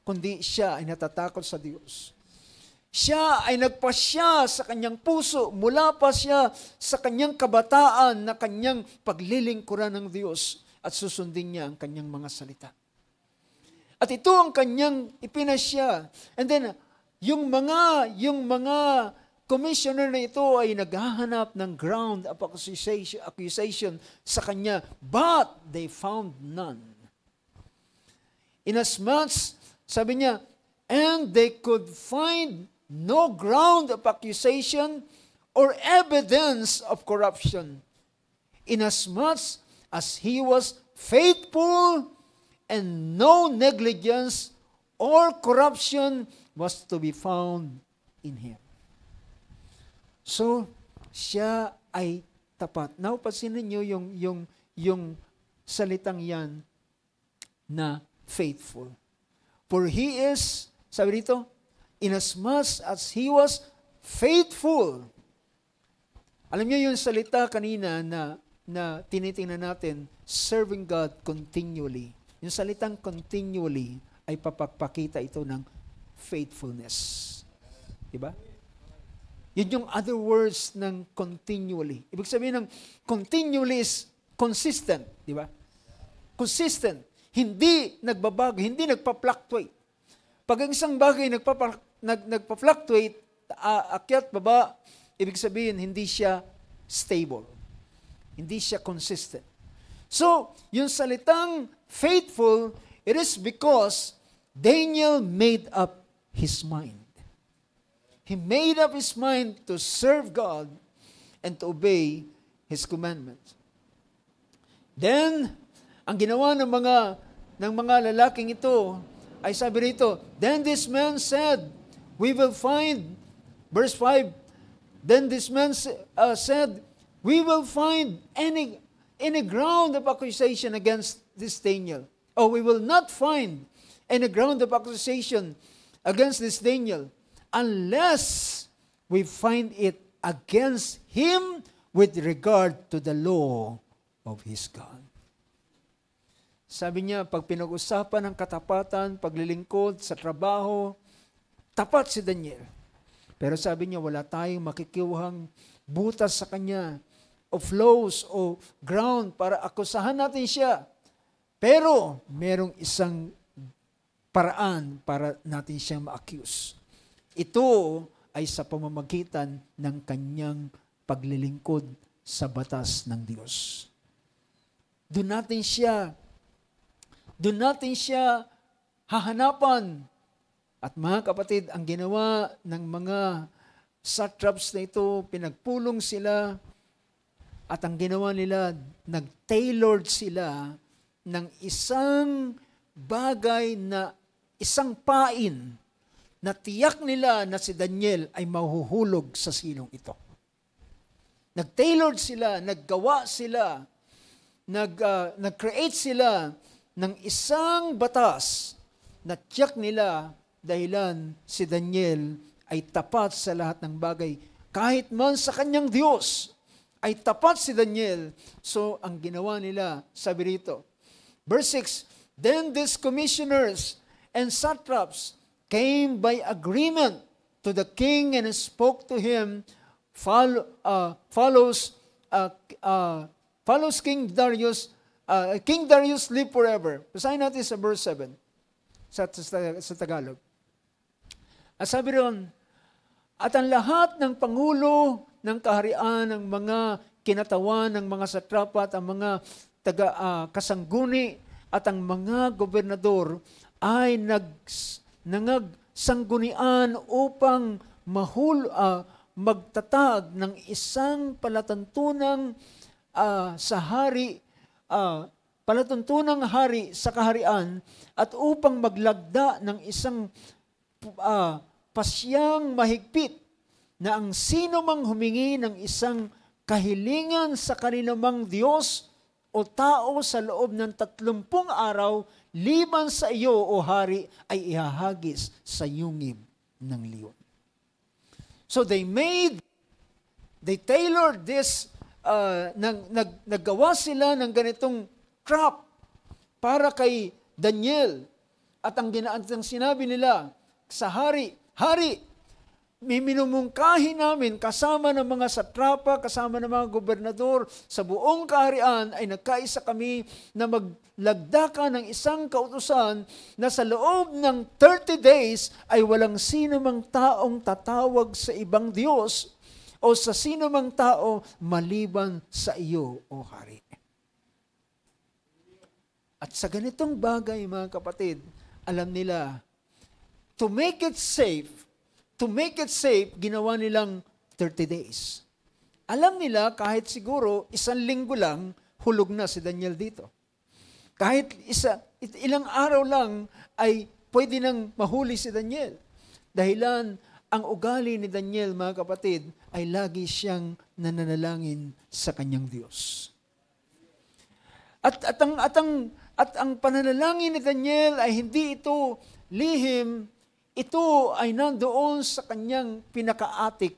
kundi siya ay natatakot sa Diyos. Siya ay nagpasya sa kanyang puso, mula pa siya sa kanyang kabataan na kanyang paglilingkuran ng Diyos at susundin niya ang kanyang mga salita. At ito ang kanyang ipinasya. And then, yung mga commissioner na ito ay naghahanap ng ground of accusation sa kanya, but they found none. Inasmuch, sabi niya, and they could find no ground of accusation or evidence of corruption, inasmuch as he was faithful and no negligence or corruption was to be found in him. So, siya ay tapat. Now, pansinin niyo yung salitang yan na faithful. For he is, sabi dito, inasmuch as he was faithful. Alam niyo yung salita kanina na tinitingnan natin, serving God continually. Yung salitang continually ay papakita ito ng faithfulness. Diba? Yun yung other words ng continually. Ibig sabihin ng continually is consistent. Diba? Consistent. Hindi nagbabago, hindi nagpa-fluctuate. Pag ang isang bagay nagpa-fluctuate, akyat, baba, ibig sabihin hindi siya stable. Hindi siya consistent. So, yung salitang faithful, it is because Daniel made up his mind. He made up his mind to serve God and to obey His commandments. Then, ang ginawa ng mga lalaking ito, ay sabi rito, then this man said, we will find, verse 5, then this man said, we will find any ground of accusation against this Daniel. Or we will not find any ground of accusation against this Daniel unless we find it against him with regard to the law of his God. Sabi niya, pag pinag-usapan ng katapatan, paglilingkod sa trabaho, tapat si Daniel. Pero sabi niya, wala tayong makikuhang butas sa kanya o flows o ground para akusahan natin siya. Pero merong isang paraan para natin siyang ma-accuse. Ito ay sa pamamagitan ng kanyang paglilingkod sa batas ng Diyos. Doon natin siya hahanapan At mga kapatid, ang ginawa ng mga satraps na ito, pinagpulong sila, at ang ginawa nila, nag-tailored sila ng isang bagay na isang pain na tiyak nila na si Daniel ay mahuhulog sa silong ito. Nag-tailored sila, naggawa sila, nag-create sila ng isang batas na tiyak nila dahilan si Daniel ay tapat sa lahat ng bagay. Kahit man sa kanyang Diyos, ay tapat si Daniel. So, ang ginawa nila, sabi rito, verse 6, then these commissioners and satraps came by agreement to the king and spoke to him, follows King Darius, King Darius live forever. Basahin natin sa verse 7 sa Tagalog. At sabi ron, at ang lahat ng pangulo ng kaharian, ng mga kinatawan, ng mga satrapa at ang mga kasangguni at ang mga gobernador ay nagsanggunian upang magtatag ng isang palatuntunang palatuntunang hari sa kaharian at upang maglagda ng isang pasyang mahigpit na ang sino mang humingi ng isang kahilingan sa kaninumang Diyos o tao sa loob ng 30 araw, liban sa iyo, o hari, ay ihahagis sa yungib ng leon. So they tailored this, naggawa sila ng ganitong trap para kay Daniel. At ang sinabi nila sa hari, minumungkahi namin kasama ng mga satrapa, kasama ng mga gobernador sa buong kaharian ay nagkaisa kami na maglagda ka ng isang kautusan na sa loob ng 30 days ay walang sino mang taong tatawag sa ibang Diyos o sa sino mang tao maliban sa iyo, o hari. At sa ganitong bagay, mga kapatid, alam nila, to make it safe, ginawa nilang 30 days. Alam nila, kahit siguro, 1 linggo lang, hulog na si Daniel dito. Kahit ilang araw lang, ay pwede nang mahuli si Daniel. Dahilan, ang ugali ni Daniel, mga kapatid, ay lagi siyang nananalangin sa kanyang Diyos. At ang pananalangin ni Daniel ay hindi ito lihim. Ito ay nandoon sa kanyang pinakaatik.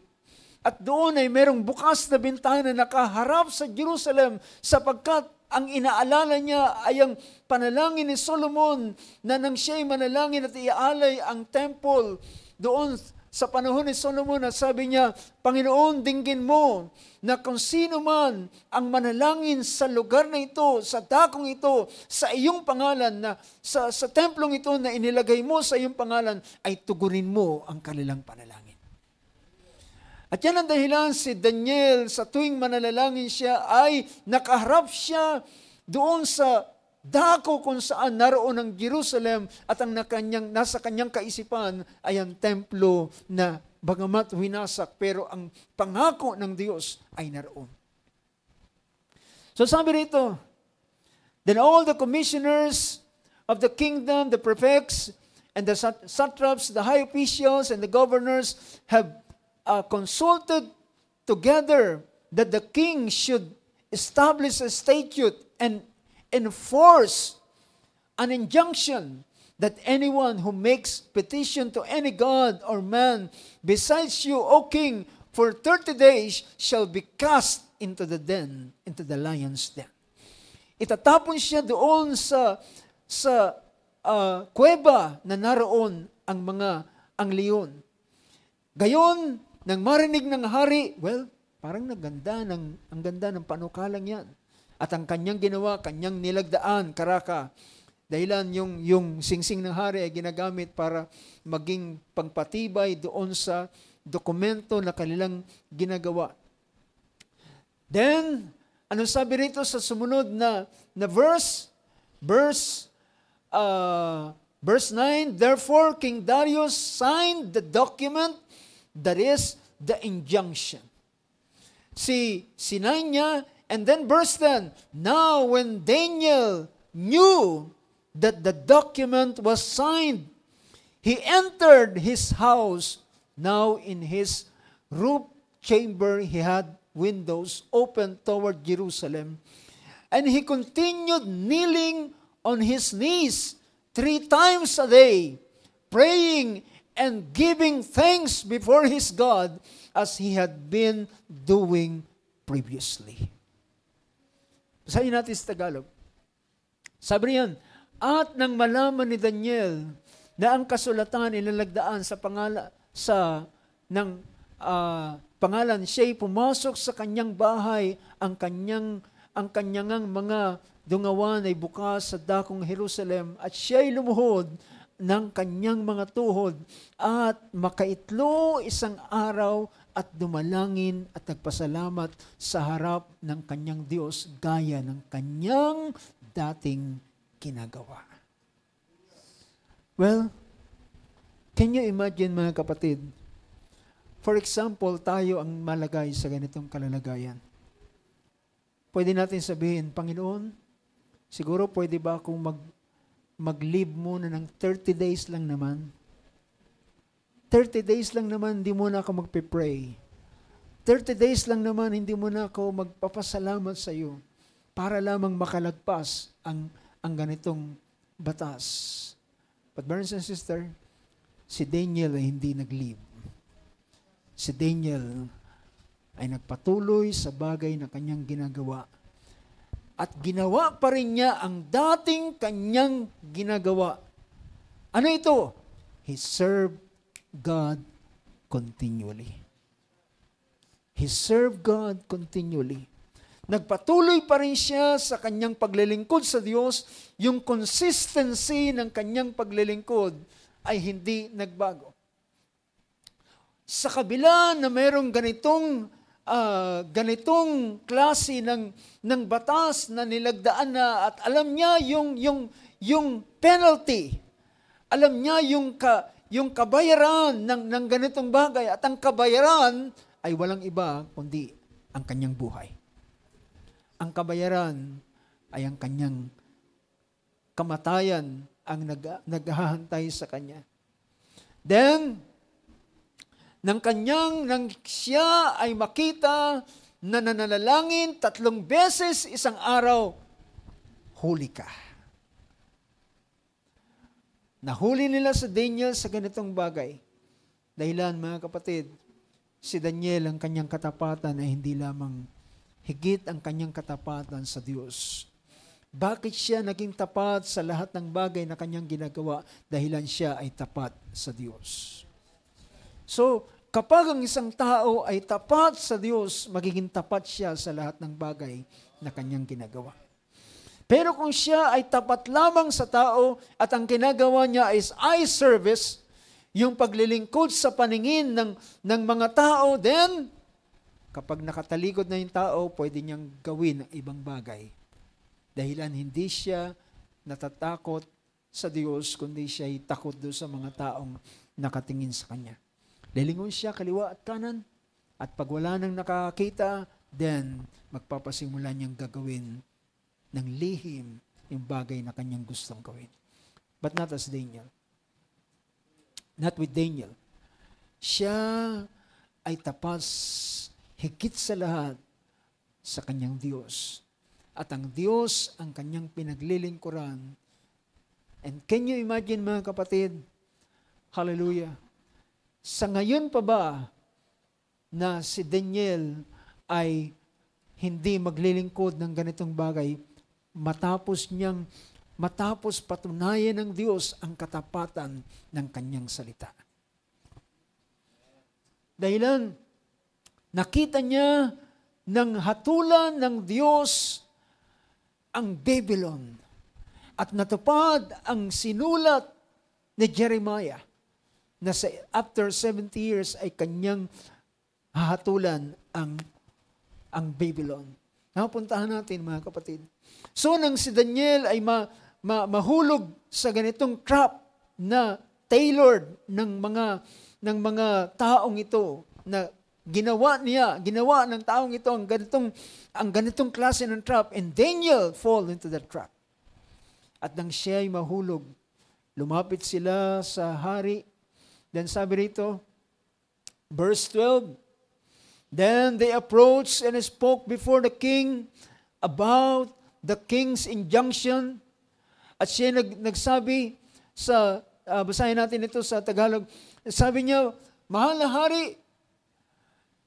At doon ay merong bukas na bintana na nakaharap sa Jerusalem sapagkat ang inaalala niya ay ang panalangin ni Solomon na nang siya'y manalangin at iaalay ang temple doon sa panahon ni Solomon at sabi niya, Panginoon, dinggin mo na kung sino man ang manalangin sa lugar na ito, sa dakong ito, sa iyong pangalan, na sa templong ito na inilagay mo sa iyong pangalan, ay tugunin mo ang kanilang panalangin. At yan ang dahilan si Daniel, sa tuwing manalangin siya, ay nakaharap siya doon sa dako kung saan naroon ang Jerusalem at ang nasa kanyang kaisipan ay ang templo na bagamat winasak pero ang pangako ng Diyos ay naroon. So sabi rito, then all the commissioners of the kingdom, the prefects, and the satraps, the high officials, and the governors have consulted together that the king should establish a statute and enforce an injunction that anyone who makes petition to any god or man besides you, O king, for 30 days shall be cast into the den, into the lion's den. Itatapon siya doon sa kuweba na naroon ang leon. Gayon, nang marinig ng hari, well, parang ang ganda ng panukalang yan. At ang kanyang ginawa, kanyang nilagdaan, karaka. Dahilan yung singsing ng hari ay ginagamit para maging pangpatibay doon sa dokumento na kanilang ginagawa. Then, ano sabi rito sa sumunod na verse Verse 9, therefore King Darius signed the document, that is, the injunction. Sinign niya, and then verse 10, now when Daniel knew that the document was signed, he entered his house. Now in his roof chamber, he had windows open toward Jerusalem. And he continued kneeling on his knees 3 times a day, praying and giving thanks before his God as he had been doing previously. Basahin natin sa Tagalog. Sabi niyan, at nang malaman ni Daniel na ang kasulatan ilalagdaan sa pangalan, siya'y pumasok sa kanyang bahay, ang kanyang mga dungawan ay bukas sa dakong Jerusalem, at siya'y lumuhod ng kanyang mga tuhod at makaitlo 1 araw at dumalangin at nagpasalamat sa harap ng kanyang Diyos gaya ng kanyang dating ginagawa. Well, can you imagine mga kapatid? For example, tayo ang malagay sa ganitong kalalagayan. Pwede natin sabihin, Panginoon, siguro pwede ba akong mag-leave muna ng 30 days lang naman? 30 days lang naman, hindi muna ako magpe-pray. 30 days lang naman, hindi muna ako magpapasalamat sa iyo para lamang makalagpas ang ganitong batas. But brothers and sisters, si Daniel ay hindi nag-leave. Si Daniel ay nagpatuloy sa bagay na kanyang ginagawa. At ginawa pa rin niya ang dating kanyang ginagawa. Ano ito? He served God continually. He served God continually. Nagpatuloy pa rin siya sa kanyang paglilingkod sa Diyos. Yung consistency ng kanyang paglilingkod ay hindi nagbago. Sa kabila na mayroong ganitong klase ng batas na nilagdaan na, at alam niya yung penalty. Alam niya yung kabayaran ng ganitong bagay, at ang kabayaran ay walang iba kundi ang kanyang buhay. Ang kabayaran ay ang kanyang kamatayan ang naghahantay sa kanya. Then, nang siya ay makita na nanalangin 3 beses 1 araw, huli ka. Nahuli nila sa Daniel sa ganitong bagay. Dahilan, mga kapatid, si Daniel, ang kanyang katapatan ay hindi lamang higit ang kanyang katapatan sa Diyos. Bakit siya naging tapat sa lahat ng bagay na kanyang ginagawa? Dahilan siya ay tapat sa Diyos. So, kapag ang isang tao ay tapat sa Diyos, magiging tapat siya sa lahat ng bagay na kanyang ginagawa. Pero kung siya ay tapat lamang sa tao at ang ginagawa niya is eye service, yung paglilingkod sa paningin ng mga tao, then kapag nakatalikod na yung tao, pwede niyang gawin ang ibang bagay. Dahilan hindi siya natatakot sa Diyos, kundi siya ay takot doon sa mga taong nakatingin sa Kanya. Lilingon siya kaliwa at kanan, at pag wala nang nakakita, then magpapasimula niyang gagawin ng lihim yung bagay na kanyang gustong gawin. But not as Daniel. Not with Daniel. Siya ay tapat higit sa lahat sa kanyang Diyos. At ang Diyos ang kanyang pinaglilingkuran. And can you imagine, mga kapatid? Hallelujah. Sa ngayon pa ba na si Daniel ay hindi maglilingkod ng ganitong bagay matapos patunayan ng Diyos ang katapatan ng kanyang salita? Dahilan, nakita niya ng hatulan ng Diyos ang Babylon at natupad ang sinulat ni Jeremiah na after 70 years ay kanyang hahatulan ang Babylon. Napuntahan natin, mga kapatid. So, nang si Daniel ay mahulog sa ganitong trap, na tailored ng mga taong ito, na ginawa ng taong ito ang ganitong klase ng trap, and Daniel fall into that trap. At nang siya ay mahulog, lumapit sila sa hari. Then sabi rito, verse 12, then they approached and spoke before the king about the king's injunction. At siya nagsabi sa, basahin natin ito sa Tagalog, sabi niya, mahal na hari,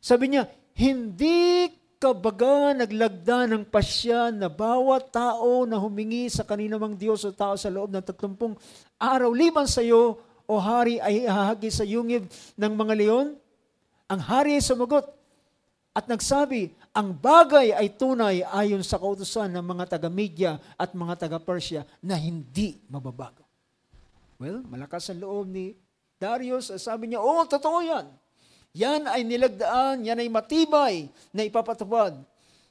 sabi niya, hindi ka baga naglagda ng pasya na bawat tao na humingi sa kaninamang Diyos o tao sa loob ng 30 araw liban sa iyo, o hari, ay ihahagi sa yungib ng mga leon? Ang hari ay sumagot at nagsabi, ang bagay ay tunay ayon sa kautusan ng mga taga-Media at mga taga-Persia na hindi mababago. Well, malakas ang loob ni Darius. Sabi niya, totoo yan. Yan ay nilagdaan, yan ay matibay na ipapatupad.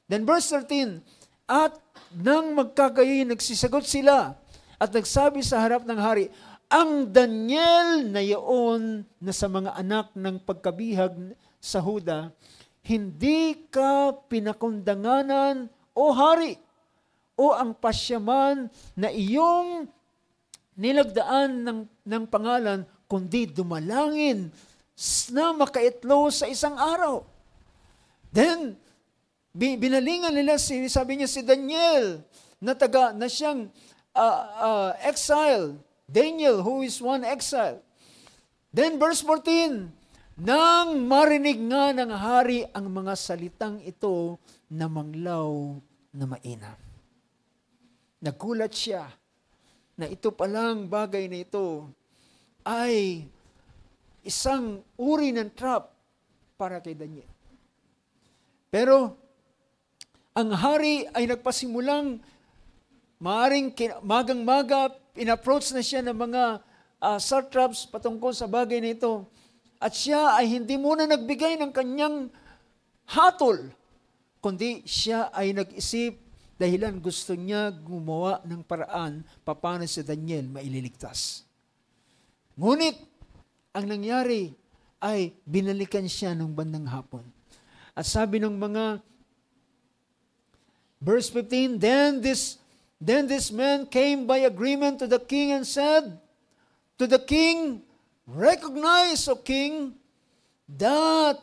Then verse 13, at nang magkagayoy, nagsisagot sila at nagsabi sa harap ng hari, ang Daniel na iyon na sa mga anak ng pagkabihag sa Huda, hindi ka pinakundanganan, o hari, o ang pasyaman na iyong nilagdaan ng pangalan, kundi dumalangin na makaitlo sa isang araw. Then, binalingan nila sabi niya si Daniel, na siyang exile. Daniel, who is one exile. Then, verse 14, nang marinig nga ng hari ang mga salitang ito, na manglaw na mainam. Nagulat siya na ito palang bagay na ito ay isang uri ng trap para kay Daniel. Pero, ang hari ay nagpasimulang maaring magang-maga, in-approach na siya ng mga satraps patungkol sa bagay na ito. At siya ay hindi muna nagbigay ng kanyang hatol, kundi siya ay nag-isip dahilan gusto niya gumawa ng paraan paano si Daniel maililigtas. Ngunit, ang nangyari ay binalikan siya ng bandang hapon. At sabi ng mga verse 15, Then this man came by agreement to the king and said to the king, recognize, O king, that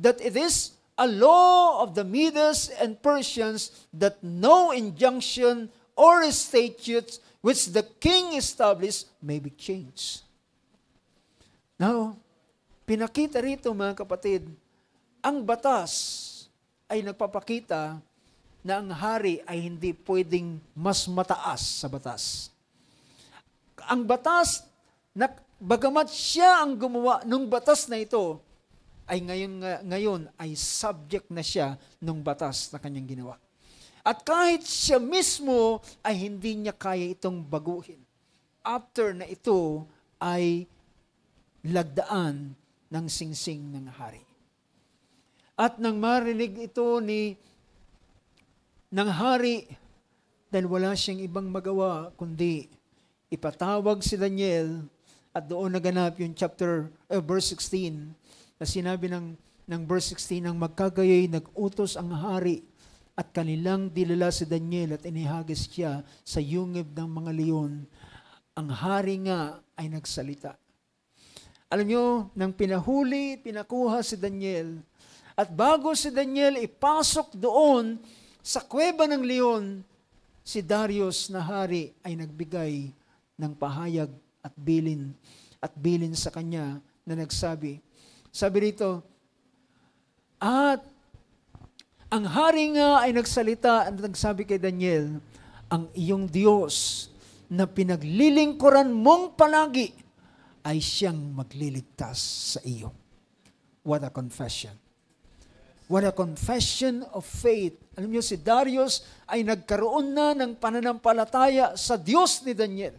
it is a law of the Medes and Persians that no injunction or statutes which the king established may be changed. Now, pinakita rito mga kapatid, ang batas ay nagpapakita na ang hari ay hindi pwedeng mas mataas sa batas. Ang batas, bagamat siya ang gumawa ng batas na ito, ay ngayon ay subject na siya ng batas na kanyang ginawa. At kahit siya mismo ay hindi niya kaya itong baguhin. After na ito ay lagdaan ng singsing ng hari. At nang marinig ito ng hari, dahil wala siyang ibang magawa, kundi ipatawag si Daniel, at doon naganap yung verse 16, na sinabi ng verse 16, nang magkagayoy, nag-utos ang hari, at kanilang dilala si Daniel at inihagis siya sa yungib ng mga leon. Ang hari nga ay nagsalita. Alam nyo, nang pinakuha si Daniel, at bago si Daniel ipasok doon sa kuweba ng leon, si Darius na hari ay nagbigay ng pahayag at bilin sa kanya na nagsabi. Sabi rito, at ang hari nga ay nagsalita at nagsabi kay Daniel, ang iyong Diyos na pinaglilingkuran mong palagi ay siyang magliligtas sa iyo. What a confession. What a confession of faith. Alam niyo, si Darius ay nagkaroon na ng pananampalataya sa Diyos ni Daniel.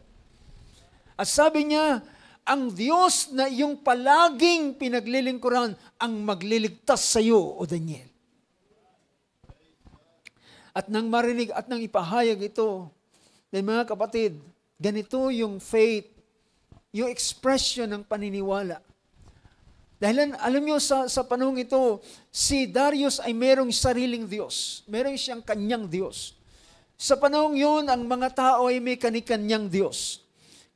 At sabi niya, ang Diyos na iyong palaging pinaglilingkuran ang magliligtas sa iyo, o Daniel. At nang marinig at nang ipahayag ito, mga kapatid, ganito yung faith, yung expression ng paniniwala. Dahil alam nyo, sa panahong ito, si Darius ay merong sariling Diyos. Meron siyang kanyang Diyos. Sa panahong yun, ang mga tao ay may kanikanyang Diyos.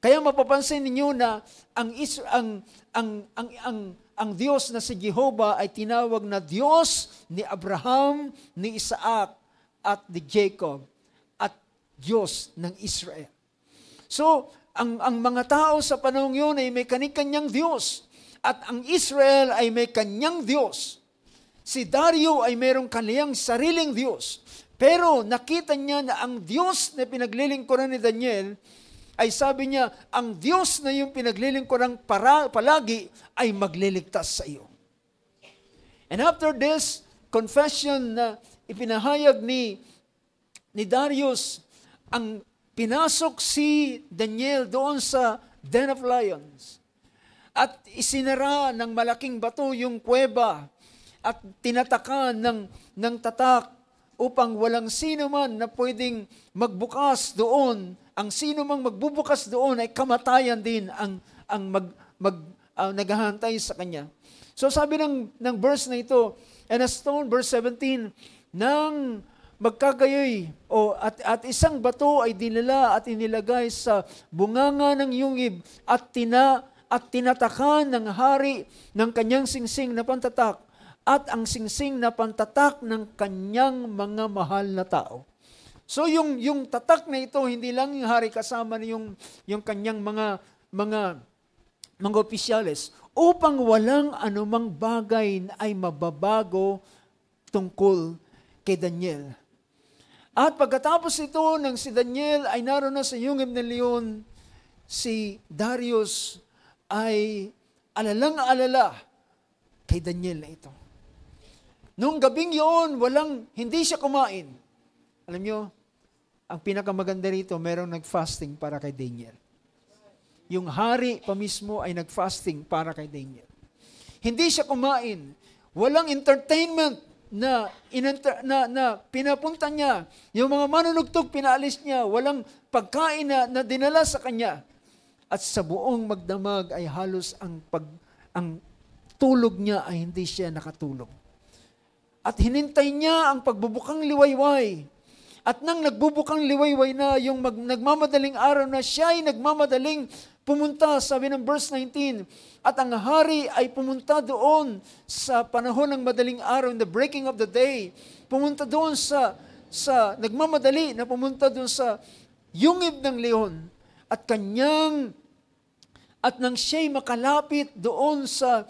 Kaya mapapansin ninyo na ang Diyos na si Jehovah ay tinawag na Diyos ni Abraham, ni Isaac, at ni Jacob, at Diyos ng Israel. So, ang mga tao sa panahong yun ay may kanikanyang Diyos, at ang Israel ay may kanyang Diyos. Si Dario ay mayroong kaniyang sariling Diyos. Pero nakita niya na ang Diyos na pinaglilingkuran ni Daniel, ay sabi niya, ang Diyos na yung pinaglilingkuran palagi ay magliligtas sa iyo. And after this confession na ipinahayag ni Darius, ang pinasok si Daniel doon sa Den of Lions at isinara ng malaking bato yung kuweba at tinatakan ng tatak upang walang sino man na pwedeng magbukas doon. Ang sino mang magbubukas doon ay kamatayan din ang naghahantay sa kanya. So sabi ng verse na ito, and a stone, verse 17, nang magkagayoy, at isang bato ay dinala at inilagay sa bunganga ng yungib at tinatakan ng hari ng kanyang singsing na pantatak at ang singsing na pantatak ng kanyang mga mahal na tao. So yung tatak na ito, hindi lang yung hari kasama na yung kanyang mga opisyales, upang walang anumang bagay ay mababago tungkol kay Daniel. At pagkatapos ito, nang si Daniel ay naroon na sa yungib ng leon, si Darius ay alalang-alala kay Daniel na ito. Nung gabing yun, hindi siya kumain. Alam nyo, ang pinakamaganda rito, merong nag-fasting para kay Daniel. Yung hari pa mismo ay nag-fasting para kay Daniel. Hindi siya kumain. Walang entertainment na pinapunta niya. Yung mga manunugtog, pinaalis niya. Walang pagkain na dinala sa kanya. At sa buong magdamag ay halos ang tulog niya ay hindi siya nakatulog. At hinintay niya ang pagbubukang liwayway. At nang nagbubukang liwayway na, yung nagmamadaling araw na, siya ay nagmamadaling pumunta, sabi ng verse 19, at ang hari ay pumunta doon sa panahon ng madaling araw, in the breaking of the day, pumunta doon nagmamadali na pumunta doon sa yungib ng leon, at nang siya'y makalapit doon sa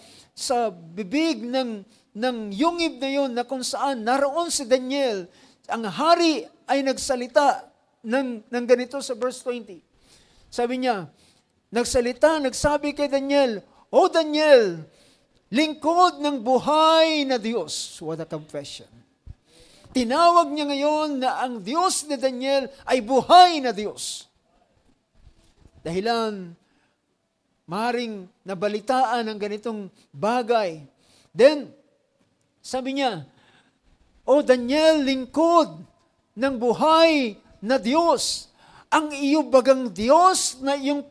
bibig ng yungib na yon, na kung saan naroon si Daniel, ang hari ay nagsalita ng ganito sa verse 20. Sabi niya, nagsabi kay Daniel, O Daniel, lingkod ng buhay na Diyos. What a confession. Tinawag niya ngayon na ang Diyos ni Daniel ay buhay na Diyos. Dahilan, maring nabalitaan ang ganitong bagay. Then, sabi niya, O Daniel, lingkod ng buhay na Diyos, ang iyo bagang Diyos na iyong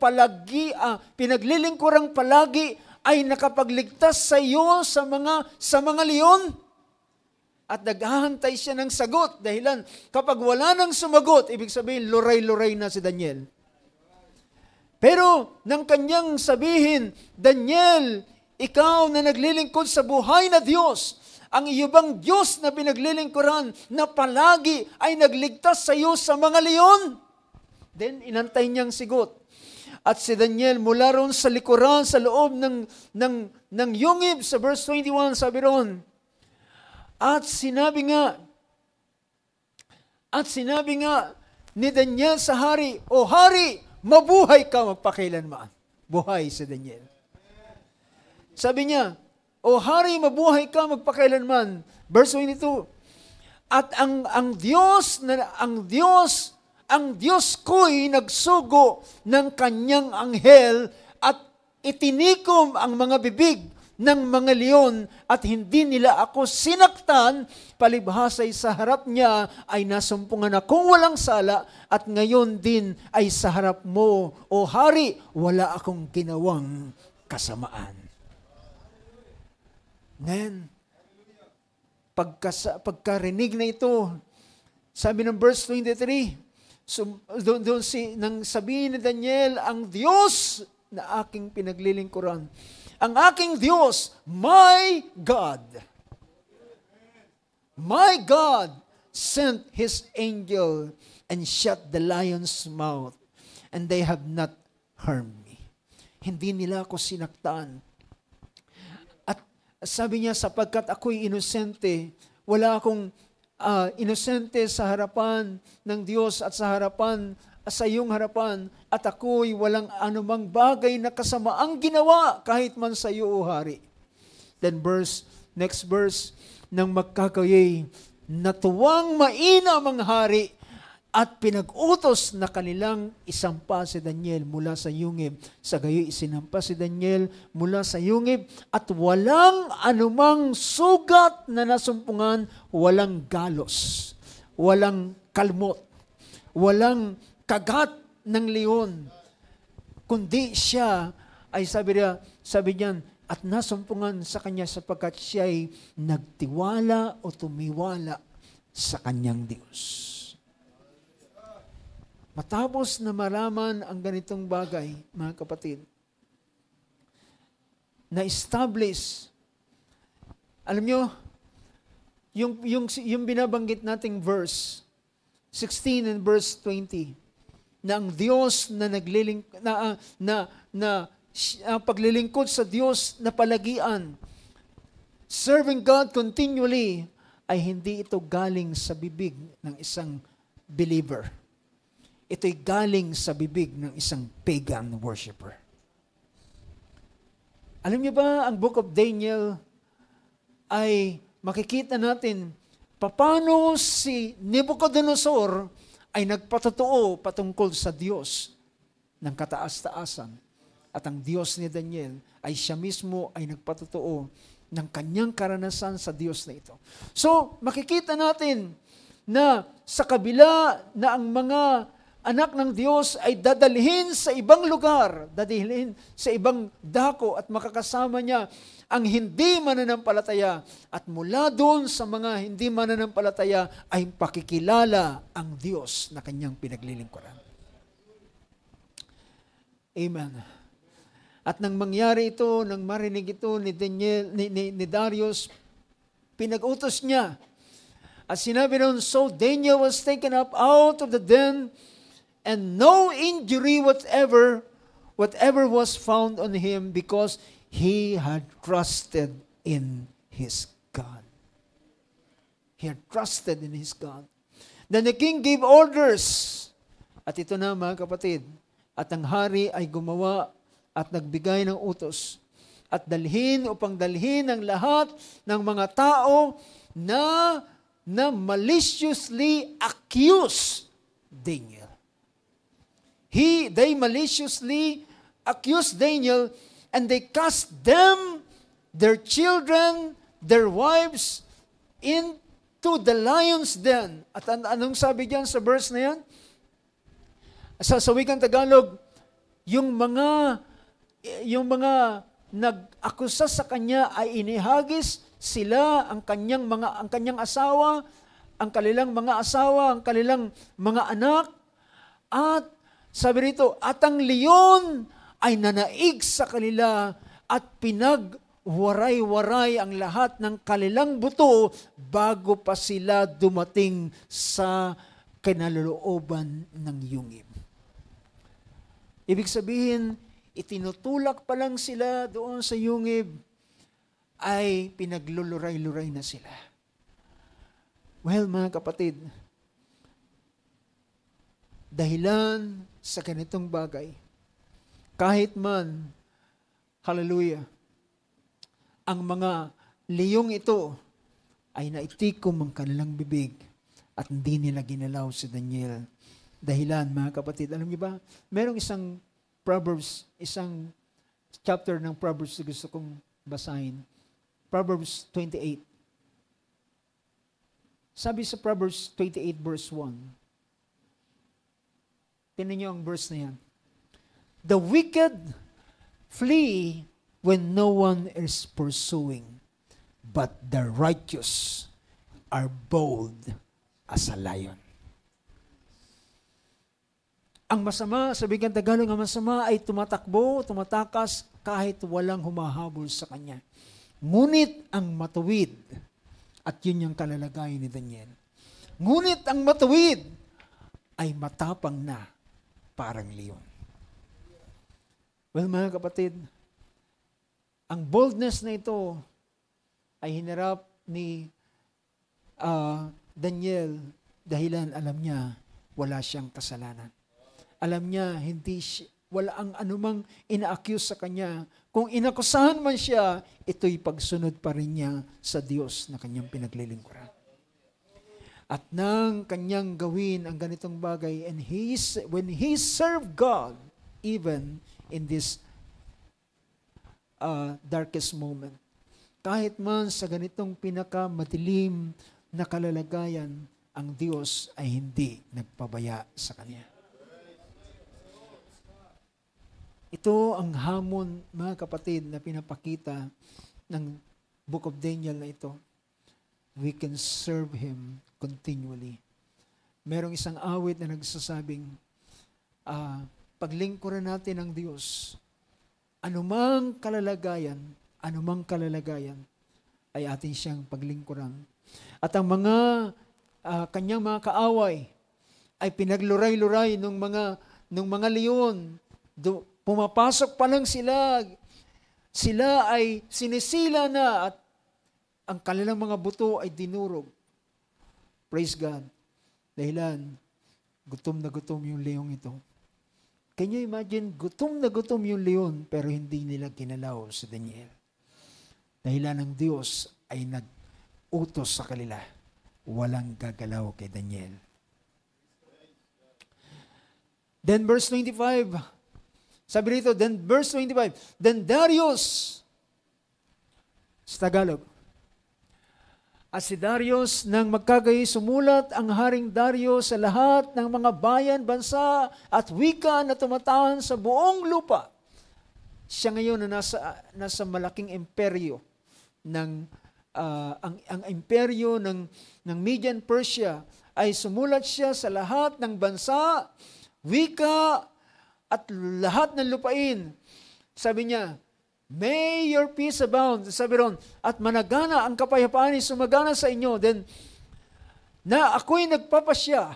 pinaglilingkurang palagi ay nakapagligtas sa iyo sa mga leon? At naghahantay siya ng sagot, dahilan kapag wala nang sumagot, ibig sabihin, luray-luray na si Daniel. Pero nang kanyang sabihin, Daniel, ikaw na naglilingkod sa buhay na Diyos, ang iyo bang Diyos na pinaglilingkuran na palagi ay nagligtas sa iyo sa mga leon? Then, inantay niyang sigot. At si Daniel mula ron sa likuran, sa loob ng yungib, sa verse 21, sabi ron, At sinabi nga ni Daniel sa hari, O hari, mabuhay ka magpakailanman. Buhay si Daniel. Sabi niya, O hari, mabuhay ka magpakailanman. Verse 22, At ang Diyos ko'y nagsugo ng kanyang anghel at itinikom ang mga bibig ng mga leon at hindi nila ako sinaktan, palibhasay sa harap niya ay nasumpungan akong walang sala at ngayon din ay sa harap mo, O Hari, wala akong ginawang kasamaan. Then, pagkarinig na ito, sabi ng verse 23, nang sabihin ni Daniel, ang Diyos na aking pinaglilingkuran, ang aking Diyos, my God sent His angel and shut the lion's mouth, and they have not harmed me. Hindi nila ako sinaktan. At sabi niya, sapagkat ako'y inosente, wala akong inosente sa harapan ng Diyos at sa iyong harapan, at ako'y walang anumang bagay na kasamaang ginawa kahit man sa iyo, O Hari. Then next verse, nang magkakayay, natuwang mainam ang hari at pinag-utos na kanilang isampa si Daniel mula sa yungib. Sa gayoy isinampa si Daniel mula sa yungib at walang anumang sugat na nasumpungan, walang galos, walang kalmot, walang kagat ng leon, kundi siya ay sabi niyan, at nasumpungan sa kanya sapagkat siya ay nagtiwala o tumiwala sa kanyang Diyos. Matapos na malaman ang ganitong bagay, mga kapatid, na-establish, alam nyo, yung binabanggit nating verse 16 and verse 20, na ang Diyos na paglilingkod sa Diyos na palagian, serving God continually, ay hindi ito galing sa bibig ng isang believer. Ito'y galing sa bibig ng isang pagan worshiper. Alam niyo ba, ang Book of Daniel ay makikita natin paano si Nebuchadnezzar ay nagpatotoo patungkol sa Diyos ng kataas-taasan. At ang Diyos ni Daniel ay siya mismo ay nagpatotoo ng kanyang karanasan sa Diyos na ito. So, makikita natin na sa kabila na ang mga anak ng Diyos ay dadalhin sa ibang lugar, dadalhin sa ibang dako at makakasama niya ang hindi mananampalataya, at mula doon sa mga hindi mananampalataya ay pakikilala ang Diyos na kanyang pinaglilingkuran. Amen. At nang mangyari ito, nang marinig ito ni Darius, pinag-utos niya. At sinabi noon, so Daniel was taken up out of the den, and no injury whatever was found on him, because he had trusted in his God. He had trusted in his God. Then the king gave orders. At ito na, mga kapatid, at ang hari ay gumawa at nagbigay ng utos at upang dalhin ang lahat ng mga tao na maliciously accused Daniel. They maliciously accused Daniel, and they cast them, their children, their wives, into the lion's den. At anong sabi diyan sa verse na yan? Sa wikang Tagalog, yung mga nag-akusa sa kanya ay inihagis sila, ang kanyang asawa, ang kanilang mga asawa, ang kanilang mga anak, at sabi rito, at ang leon ay nanaig sa kanila at pinagwaray-waray ang lahat ng kanilang buto bago pa sila dumating sa kinalooban ng yungib. Ibig sabihin, itinutulak pa lang sila doon sa yungib, ay pinagluluray-luray na sila. Well, mga kapatid, dahilan sa ganitong bagay, kahit man, hallelujah, ang mga liyong ito ay naitikom ang kanilang bibig at hindi nila ginalaw si Daniel. Dahilan, mga kapatid, alam niyo ba, merong isang Proverbs, isang chapter ng Proverbs na gusto kong basahin. Proverbs 28. Sabi sa Proverbs 28 verse 1. Tingnan niyo ang verse na yan. The wicked flee when no one is pursuing, but the righteous are bold as a lion. Ang masama, sabi ng Tagalog, ang masama ay tumatakbo, tumatakas kahit walang humahabol sa kanya. Ngunit ang matuwid, at yun yung kalalagayan ni Daniel. Ngunit ang matuwid ay matapang na parang leon. Well, mga kapatid, ang boldness na ito ay hinarap ni Daniel dahilan alam niya wala siyang kasalanan. Alam niya wala ang anumang ina-accuse sa kanya. Kung inakusahan man siya, ito'y pagsunod pa rin niya sa Diyos na kanyang pinaglilingkuran. At nang kanyang gawin ang ganitong bagay, and when he served God, even in this darkest moment, kahit man sa ganitong pinakamadilim na kalalagayan, ang Diyos ay hindi nagpabaya sa kanya. Ito ang hamon, mga kapatid, na pinapakita ng Book of Daniel na ito. We can serve Him continually. Merong isang awit na nagsasabing, paglingkuran natin ang Diyos, anumang kalalagayan, ay atin siyang paglingkuran. At ang mga kanyang mga kaaway ay pinagluray-luray nung mga leon. Pumapasok pa lang sila ay sinisila na at ang kanilang mga buto ay dinurog. Praise God. Dahilan, gutom na gutom yung leong ito. Can you imagine, gutom na gutom yung leon pero hindi nila kinalaw si Daniel. Dahilan ng Diyos ay nag-utos sa kanila. Walang gagalaw kay Daniel. Then verse 25, sabi rito, then verse 25, then Darius, sa Tagalog, at si Darius nang magkagayoy sumulat ang Haring Darius sa lahat ng mga bayan, bansa at wika na tumatahan sa buong lupa. Siya ngayon na nasa malaking imperyo ng ang imperyo ng Median Persia ay sumulat siya sa lahat ng bansa, wika at lahat ng lupain. Sabi niya, may your peace abound. Sabi ron, at managana ang kapayapaan ay sumagana sa inyo. Then, na ako'y nagpapasya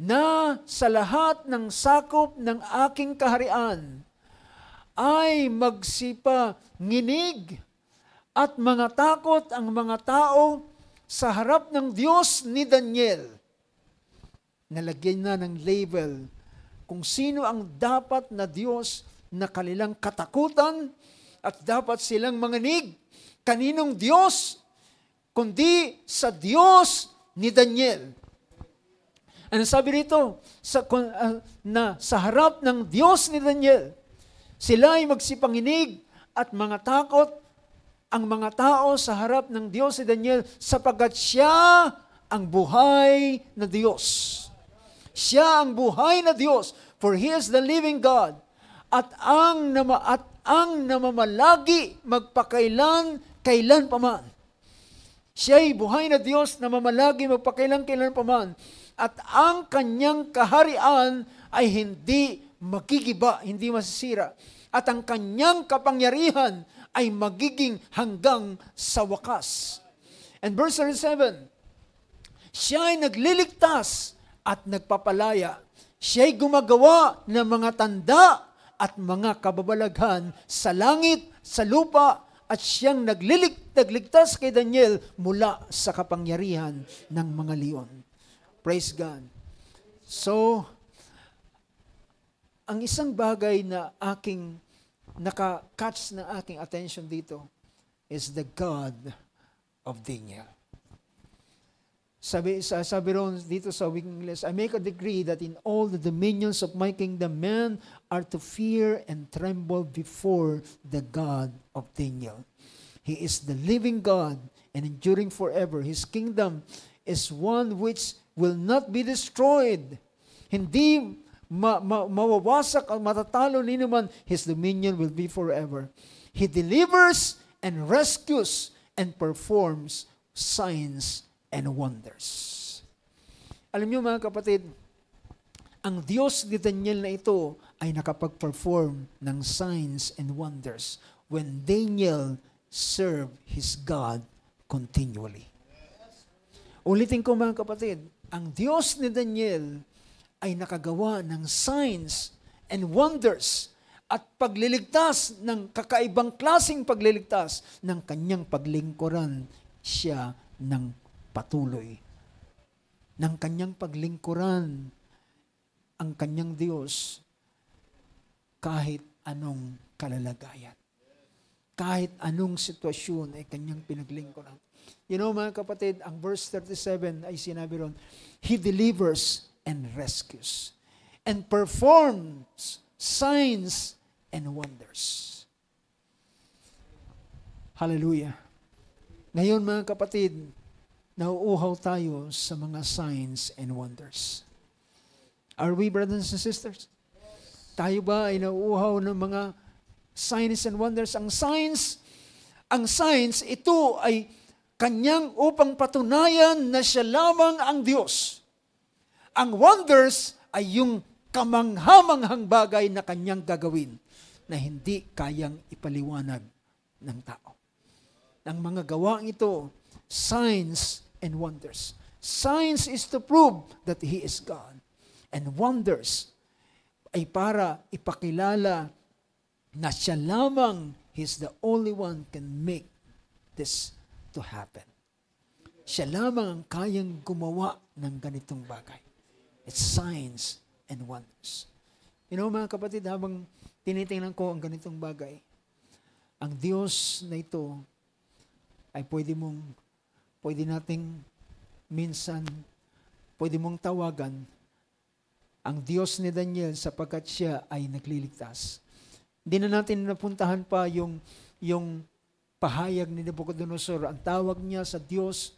na sa lahat ng sakop ng aking kaharian ay magsipanginig at mga takot ang mga tao sa harap ng Diyos ni Daniel. Nalagyan na ng label kung sino ang dapat na Diyos na kanilang katakutan at dapat silang manginig. Kaninong Diyos? Kundi sa Diyos ni Daniel. Ano sabi rito? Na sa harap ng Diyos ni Daniel, sila ay magsipanginig at mga takot ang mga tao sa harap ng Diyos ni Daniel sapagkat siya ang buhay na Diyos. Siya ang buhay na Diyos, for He is the living God. At ang namamalagi magpakailan paman. Siya ay buhay na Diyos na mamalagi magpakailan paman. At ang kanyang kaharian ay hindi magigiba, hindi masisira. At ang kanyang kapangyarihan ay magiging hanggang sa wakas. And verse 37, siya ay nagliligtas at nagpapalaya. Siya ay gumagawa ng mga tanda at mga kababalaghan sa langit, sa lupa, at siyang nagligtas kay Daniel mula sa kapangyarihan ng mga leon. Praise God. So, ang isang bagay na naka-catch na aking attention dito is the God of Daniel. Sabi ron dito sa wikang Ingles, I make a decree that in all the dominions of my kingdom, men are to fear and tremble before the God of Daniel. He is the living God and enduring forever. His kingdom is one which will not be destroyed. Hindi mawawasak at matatalo ni naman. His dominion will be forever. He delivers and rescues and performs signs and wonders. Alam niyo mga kapatid, ang Diyos ni Daniel na ito ay nakapag-perform ng signs and wonders when Daniel served his God continually. Ulitin ko mga kapatid, ang Diyos ni Daniel ay nakagawa ng signs and wonders at pagliligtas ng kakaibang klaseng pagliligtas ng kanyang paglingkuran siya ng patuloy. Ng kanyang paglingkuran ang kanyang Diyos kahit anong kalalagayan. Kahit anong sitwasyon ay kanyang pinaglingkuran. You know mga kapatid, ang verse 37 ay sinabi ron, He delivers and rescues and performs signs and wonders. Hallelujah. Ngayon mga kapatid, nauuhaw tayo sa mga signs and wonders. Are we, brothers and sisters? Tayo ba ay nauuhaw ng mga signs and wonders? Ang signs, ito ay kanyang upang patunayan na siya lamang ang Diyos. Ang wonders ay yung kamanghamanghang bagay na kanyang gagawin na hindi kayang ipaliwanag ng tao. Ang mga gawaang ito, signs and wonders. Signs is to prove that He is God. And wonders ay para ipakilala na siya lamang, He's the only one can make this to happen. Siya lamang ang kayang gumawa ng ganitong bagay. It's signs and wonders. You know mga kapatid, habang tinitingnan ko ang ganitong bagay, ang Diyos na ito ay pwede nating minsan, pwede mong tawagan ang Diyos ni Daniel sapagkat siya ay nagliligtas. Hindi na natin napuntahan pa yung pahayag ni Nabucodonosor. Ang tawag niya sa Diyos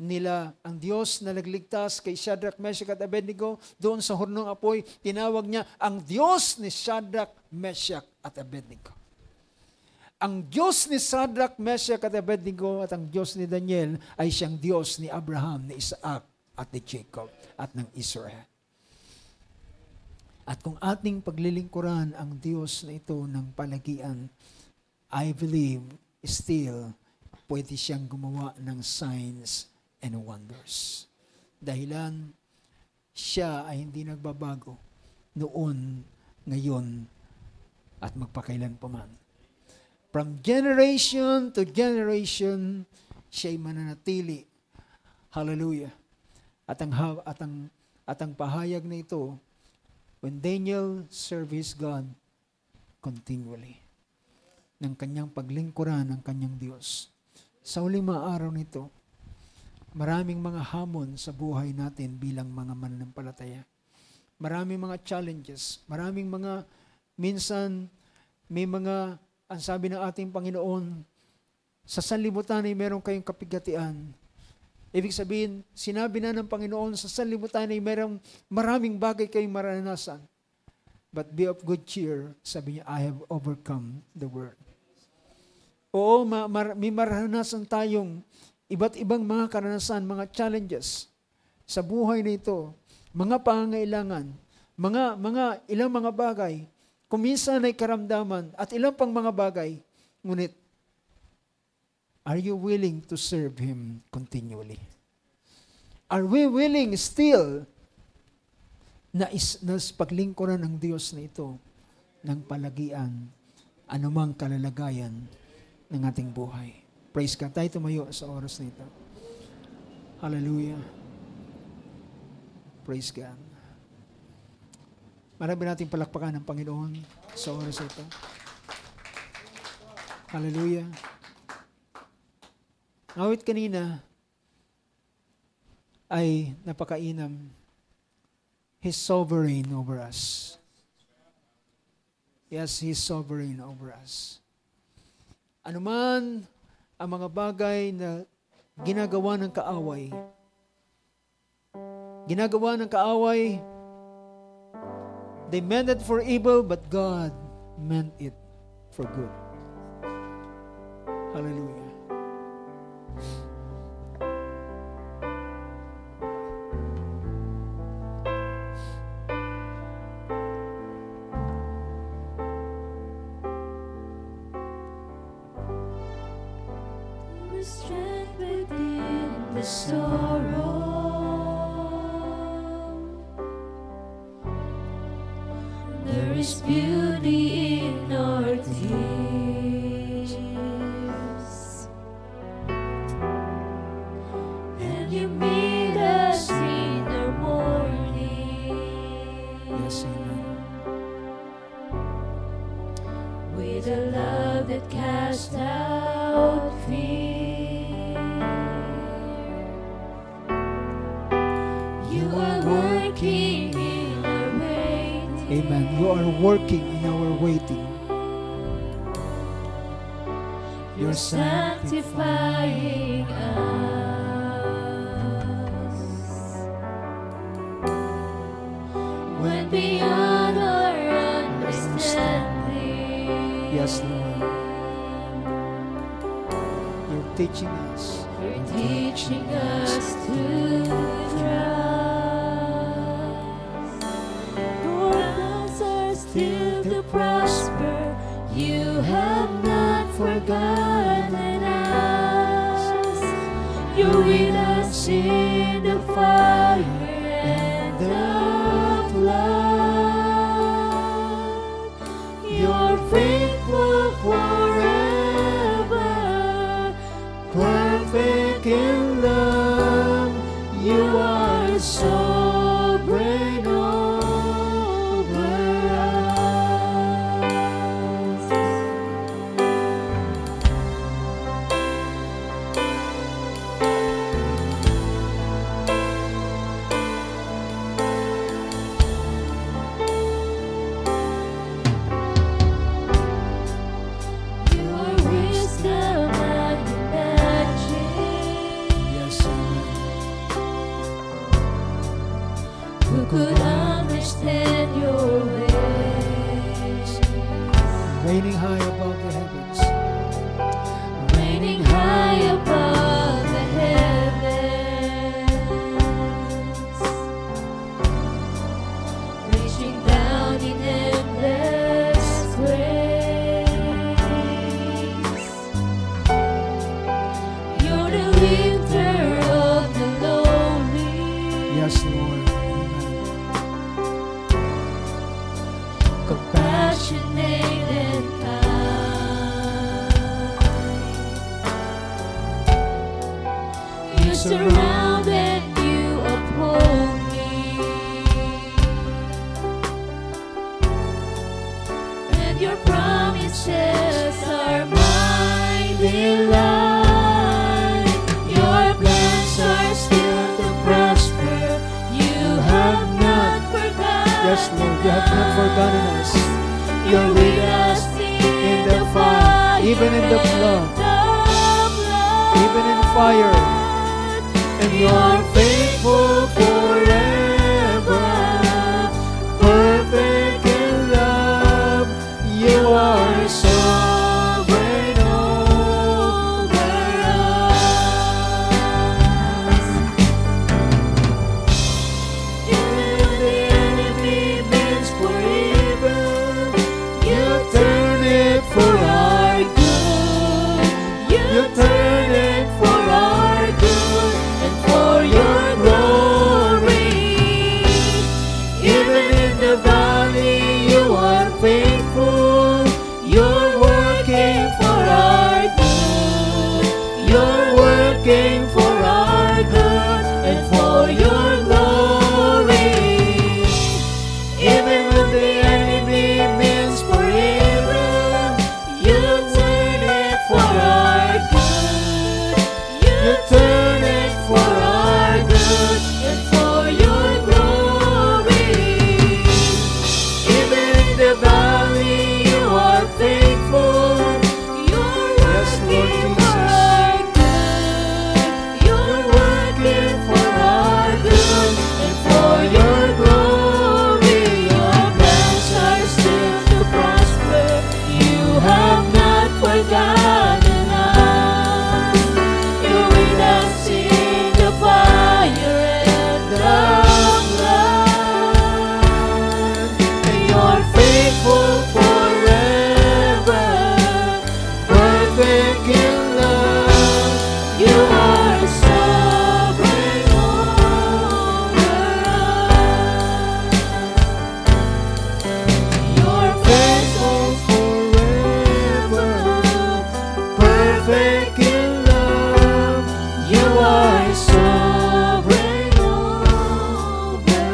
nila, ang Diyos na nagligtas kay Shadrach, Meshach at Abednego, doon sa hurnong apoy, tinawag niya ang Diyos ni Shadrach, Meshach at Abednego. Ang Diyos ni Shadrach, Meshach at Abednego at ang Diyos ni Daniel ay siyang Diyos ni Abraham, ni Isaac at ni Jacob at ng Israel. At kung ating paglilingkuran ang Diyos na ito ng palagian, I believe still pwede siyang gumawa ng signs and wonders. Dahilan, siya ay hindi nagbabago noon, ngayon, at magpakailan pa man. From generation to generation, siya'y mananatili. Hallelujah. At ang pahayag na ito, when Daniel served his God continually, ng kanyang paglingkuran ng kanyang Diyos. Sa huling mga araw nito, maraming mga hamon sa buhay natin bilang mga mananampalataya. Maraming mga challenges, maraming mga, minsan, may mga, ang sabi ng ating Panginoon, sa sanlibutan ay meron kayong kapigatian. Ibig sabihin, sinabi na ng Panginoon, sa sanlibutan ay merong maraming bagay kayong maranasan. But be of good cheer, sabi niya, I have overcome the world. Oo, may maranasan tayong iba't ibang mga karanasan, mga challenges sa buhay na ito, mga pangangailangan, ilang mga bagay, kuminsan ay karamdaman, at ilang pang mga bagay, ngunit, are you willing to serve Him continually? Are we willing still na paglingkuran ng Diyos na ito ng palagian, anumang kalalagayan ng ating buhay? Praise God. Tayo tumayo sa oras na ito. Hallelujah. Praise God. Marami nating palakpakan ng Panginoon sa oras na ito. Hallelujah. Awit kanina, ay napakainam. He's sovereign over us. Yes, He's sovereign over us. Anuman ang mga bagay na ginagawa ng kaaway, they meant it for evil, but God meant it for good. Hallelujah. Strength within the sorrow. There is beauty in our tears, and You meet us in our morning. Yes, amen. With a love that casts out fear. You are working in our waiting. Amen. You are working in our waiting. You're sanctifying us. When beyond our understanding. Yes, Lord. You're teaching us. You're teaching us to trust. Your plans are still to prosper. You have not forgotten us. You're with us in the fire and the flood. You're faithful forever, perfect in love. You are sovereign over us. You are wisdom and magic. Yes, amen. Who could understand your ways? Reigning high above the heavens. Reigning high above the heavens, reaching down in endless grace. You're the lifter of the lowly. Yes, Lord. Amen. Compassionate and kind. You surround and you uphold me, and your promises are my delight. Your plans are still to prosper. You have not forgotten. Yes, Lord. You have not forgotten us. You're with us in the fire, even in the flood, even in fire. and you're faithful forever, perfect in love. You are sovereign over us. Even the enemy meant for evil, you turn it for our good. You turn it for our good and for your glory. the valley, you are faithful. You're Yes, Lord working Jesus. for our good. You're working for our good and for your glory. Your plans are still to prosper. You have not forgotten us. You're with us in the fire and the blood. And you're faithful forever, perfect in love. You are sovereign over us. You're faithful forever, perfect in love. You are sovereign over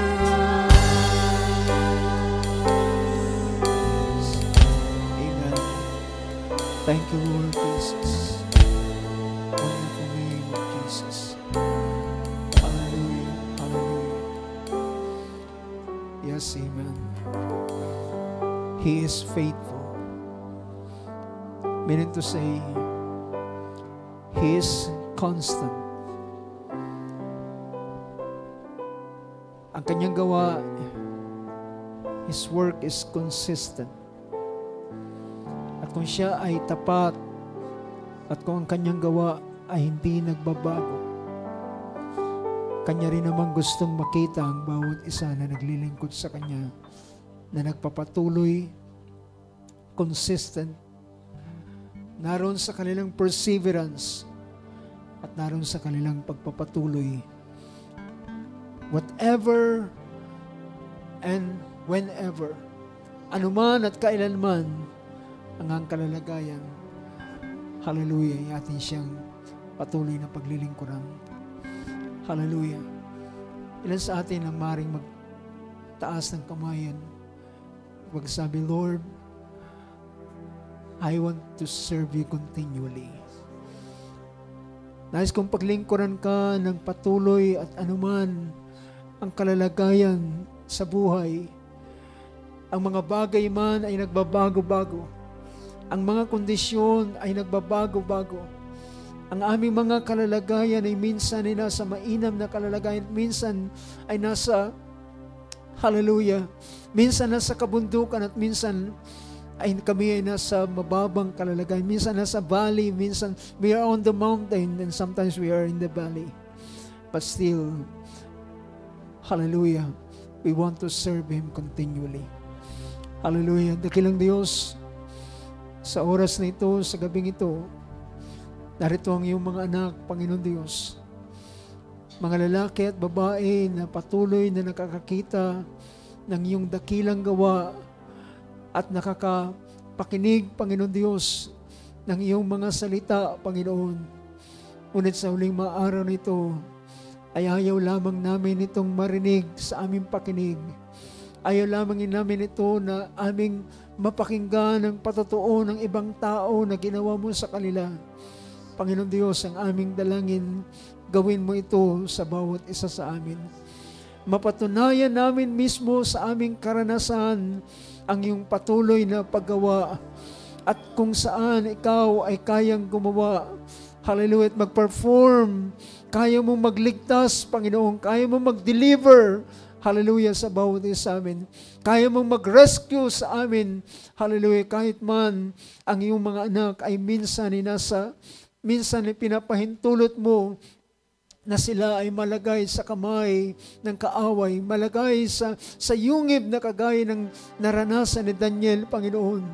us. Amen. Thank you, Lord Jesus. Wonderful name of Jesus. Hallelujah. Hallelujah. Yes, amen. He is faithful. Meaning to say, He is constant. Ang kanyang gawa, His work is consistent. At kung siya ay tapat, at kung ang kanyang gawa ay hindi nagbabago, kanya rin namang gustong makita ang bawat isa na naglilingkod sa kanya, na nagpapatuloy, consistent, naroon sa kanilang perseverance, at naroon sa kanilang pagpapatuloy. Whatever and whenever, anuman at kailanman ang kalalagayan, hallelujah, ay atin siyang patuloy na paglilingkuran. Hallelujah. Ilan sa atin ang maring magtaas ng kamayan, magsabi, Lord, I want to serve you continually. Nais kong paglingkuran ka ng patuloy at anuman ang kalalagayan sa buhay. Ang mga bagay man ay nagbabago-bago. Ang mga kondisyon ay nagbabago-bago. Ang aming mga kalalagayan ay minsan ay nasa mainam na kalalagayan, minsan ay nasa, hallelujah, minsan nasa kabundukan at minsan ay kami ay nasa mababang kalalagayan. Minsan nasa valley, minsan we are on the mountain, and sometimes we are in the valley. But still, hallelujah, we want to serve Him continually. Hallelujah. Dakilang Diyos, sa oras na ito, sa gabing ito, narito ang iyong mga anak, Panginoon Diyos. Mga lalaki at babae na patuloy na nakakakita ng iyong dakilang gawa at nakakapakinig, Panginoon Diyos, ng iyong mga salita, Panginoon. Ngunit sa huling mga araw nito, ay ayaw lamang namin itong marinig sa aming pakinig. Ayaw lamang namin ito na aming mapakinggan ng patotoo ng ibang tao na ginawa mo sa kanila. Panginoon Diyos, ang aming dalangin, gawin mo ito sa bawat isa sa amin. Mapatunayan namin mismo sa aming karanasan ang iyong patuloy na paggawa at kung saan ikaw ay kayang gumawa. Hallelujah. At mag-perform. Kaya mo magligtas, Panginoon. Kaya mo mag-deliver. Hallelujah, sa bawat isa sa amin. Kaya mong mag-rescue sa amin. Hallelujah, kahit man ang iyong mga anak ay minsan ay pinapahintulot mo na sila ay malagay sa kamay ng kaaway, malagay sa yungib na kagaya ng naranasan ni Daniel, Panginoon.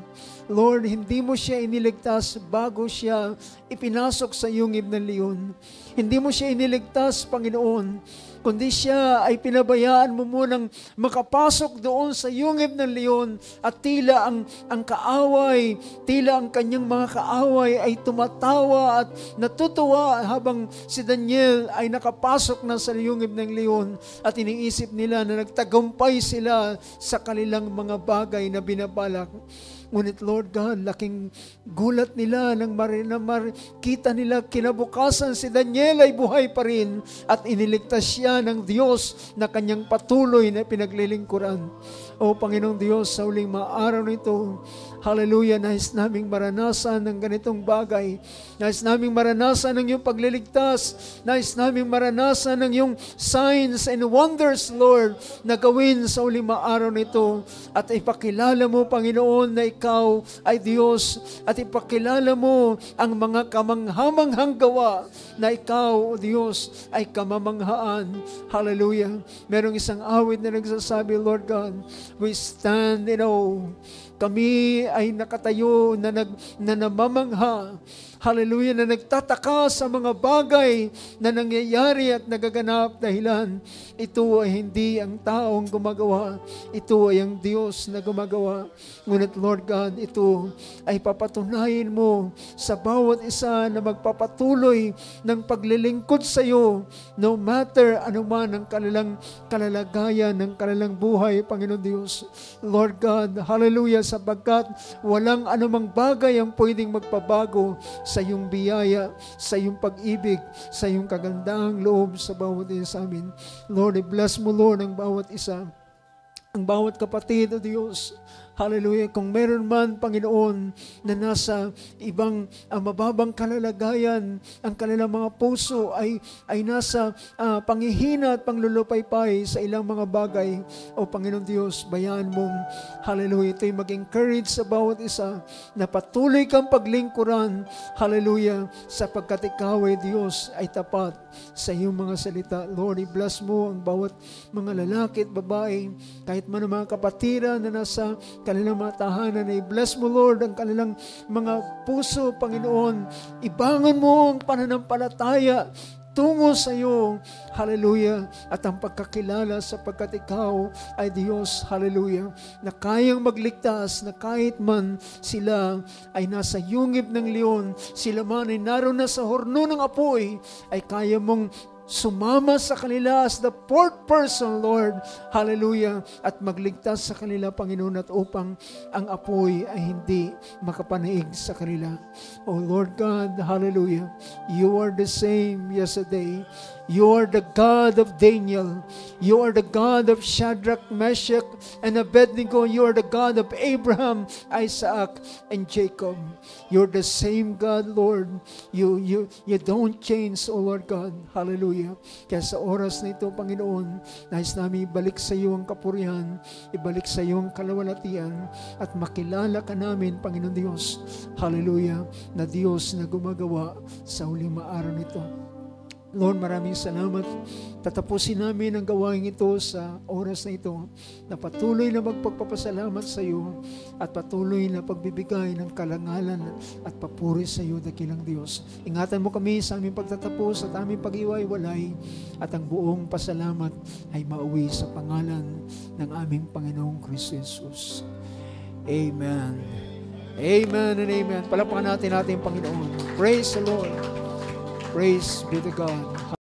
Lord, hindi mo siya iniligtas bago siya ipinasok sa yungib ng leon. Hindi mo siya iniligtas, Panginoon, kundi siya ay pinabayaan mo munang makapasok doon sa yungib ng leon at tila ang kaaway, tila ang kanyang mga kaaway ay tumatawa at natutuwa habang si Daniel ay nakapasok na sa yungib ng leon at iniisip nila na nagtagumpay sila sa kanilang mga bagay na binabalak. Ngunit Lord God, laking gulat nila nang makita nila kinabukasan si Daniel ay buhay pa rin at iniligtas siya ng Diyos na kanyang patuloy na pinaglilingkuran. O Panginoong Diyos, sa uling mga araw nito, hallelujah, nais naming maranasan ng ganitong bagay. Nais naming maranasan ng iyong pagliligtas. Nais naming maranasan ng iyong signs and wonders, Lord, na gawin sa uling mga araw nito. At ipakilala mo, Panginoon, na ikaw ay Diyos. At ipakilala mo ang mga kamanghamanghang gawa na ikaw, O Diyos, ay kamamanghaan. Hallelujah. Merong isang awit na nagsasabi, Lord God, we stand in awe. Kami ay nakatayo na namamangha. Hallelujah, na nagtataka sa mga bagay na nangyayari at nagaganap dahilan ito ay hindi ang taong gumagawa. Ito ay ang Diyos na gumagawa. Ngunit Lord God, ito ay papatunayin mo sa bawat isa na magpapatuloy ng paglilingkod sa iyo, no matter anuman ang kanilang kalalagayan ng kanilang buhay, Panginoon Diyos. Lord God, hallelujah, sapagkat walang anumang bagay ang pwedeng magpabago sa iyong biyaya, sa iyong pag-ibig, sa iyong kagandahang loob sa bawat isa sa amin. Lord, i-bless mo, Lord, ang bawat isa, ang bawat kapatid, O Diyos. Hallelujah. Kung meron man, Panginoon, na nasa ibang mababang kalalagayan, ang kanilang mga puso ay nasa panghihina at panglulupaypay sa ilang mga bagay. O Panginoon Diyos, bayaan mong, hallelujah, ito'y mag-encourage sa bawat isa na patuloy kang paglingkuran, hallelujah, sapagkat ikaw ay Diyos ay tapat sa iyong mga salita. Lord, i-bless mo ang bawat mga lalaki at babae, kahit man ang mga kapatiran na nasa kanilang mga tahanan, na i-bless mo, Lord, ang kanilang mga puso, Panginoon. Ibangon mo ang pananampalataya tungo sa iyo, hallelujah, at ang pagkakilala sapagkat ikaw ay Diyos, hallelujah, na kayang magligtas, na kahit man sila ay nasa yungib ng leon, sila man ay naroon na sa horno ng apoy, ay kaya mong sumama sa kanila as the fourth person, Lord, hallelujah, at magligtas sa kanila, Panginoon, at upang ang apoy ay hindi makapanaig sa kanila. Oh Lord God, hallelujah, you are the same yesterday. You are the God of Daniel. You are the God of Shadrach, Meshach, and Abednego. You are the God of Abraham, Isaac, and Jacob. You're the same God, Lord. You don't change, O Lord God. Hallelujah. Kaya sa oras na ito, Panginoon, nais namin ibalik sa iyo ang kapurihan, ibalik sa iyo ang kalawalatian, at makilala ka namin, Panginoon Diyos. Hallelujah. Na Diyos na gumagawa sa huling araw nito. Lord, maraming salamat. Tatapusin namin ang gawain ito sa oras na ito, na patuloy na magpagpapasalamat sa iyo at patuloy na pagbibigay ng karangalan at papuri sa iyo, dakilang Diyos. Ingatan mo kami sa aming pagtatapos at aming pag-iwalay, at ang buong pasalamat ay mauwi sa pangalan ng aming Panginoong Kristo Jesus. Amen. Amen and amen. Palakpakan natin Panginoon. Praise the Lord. Praise be to God.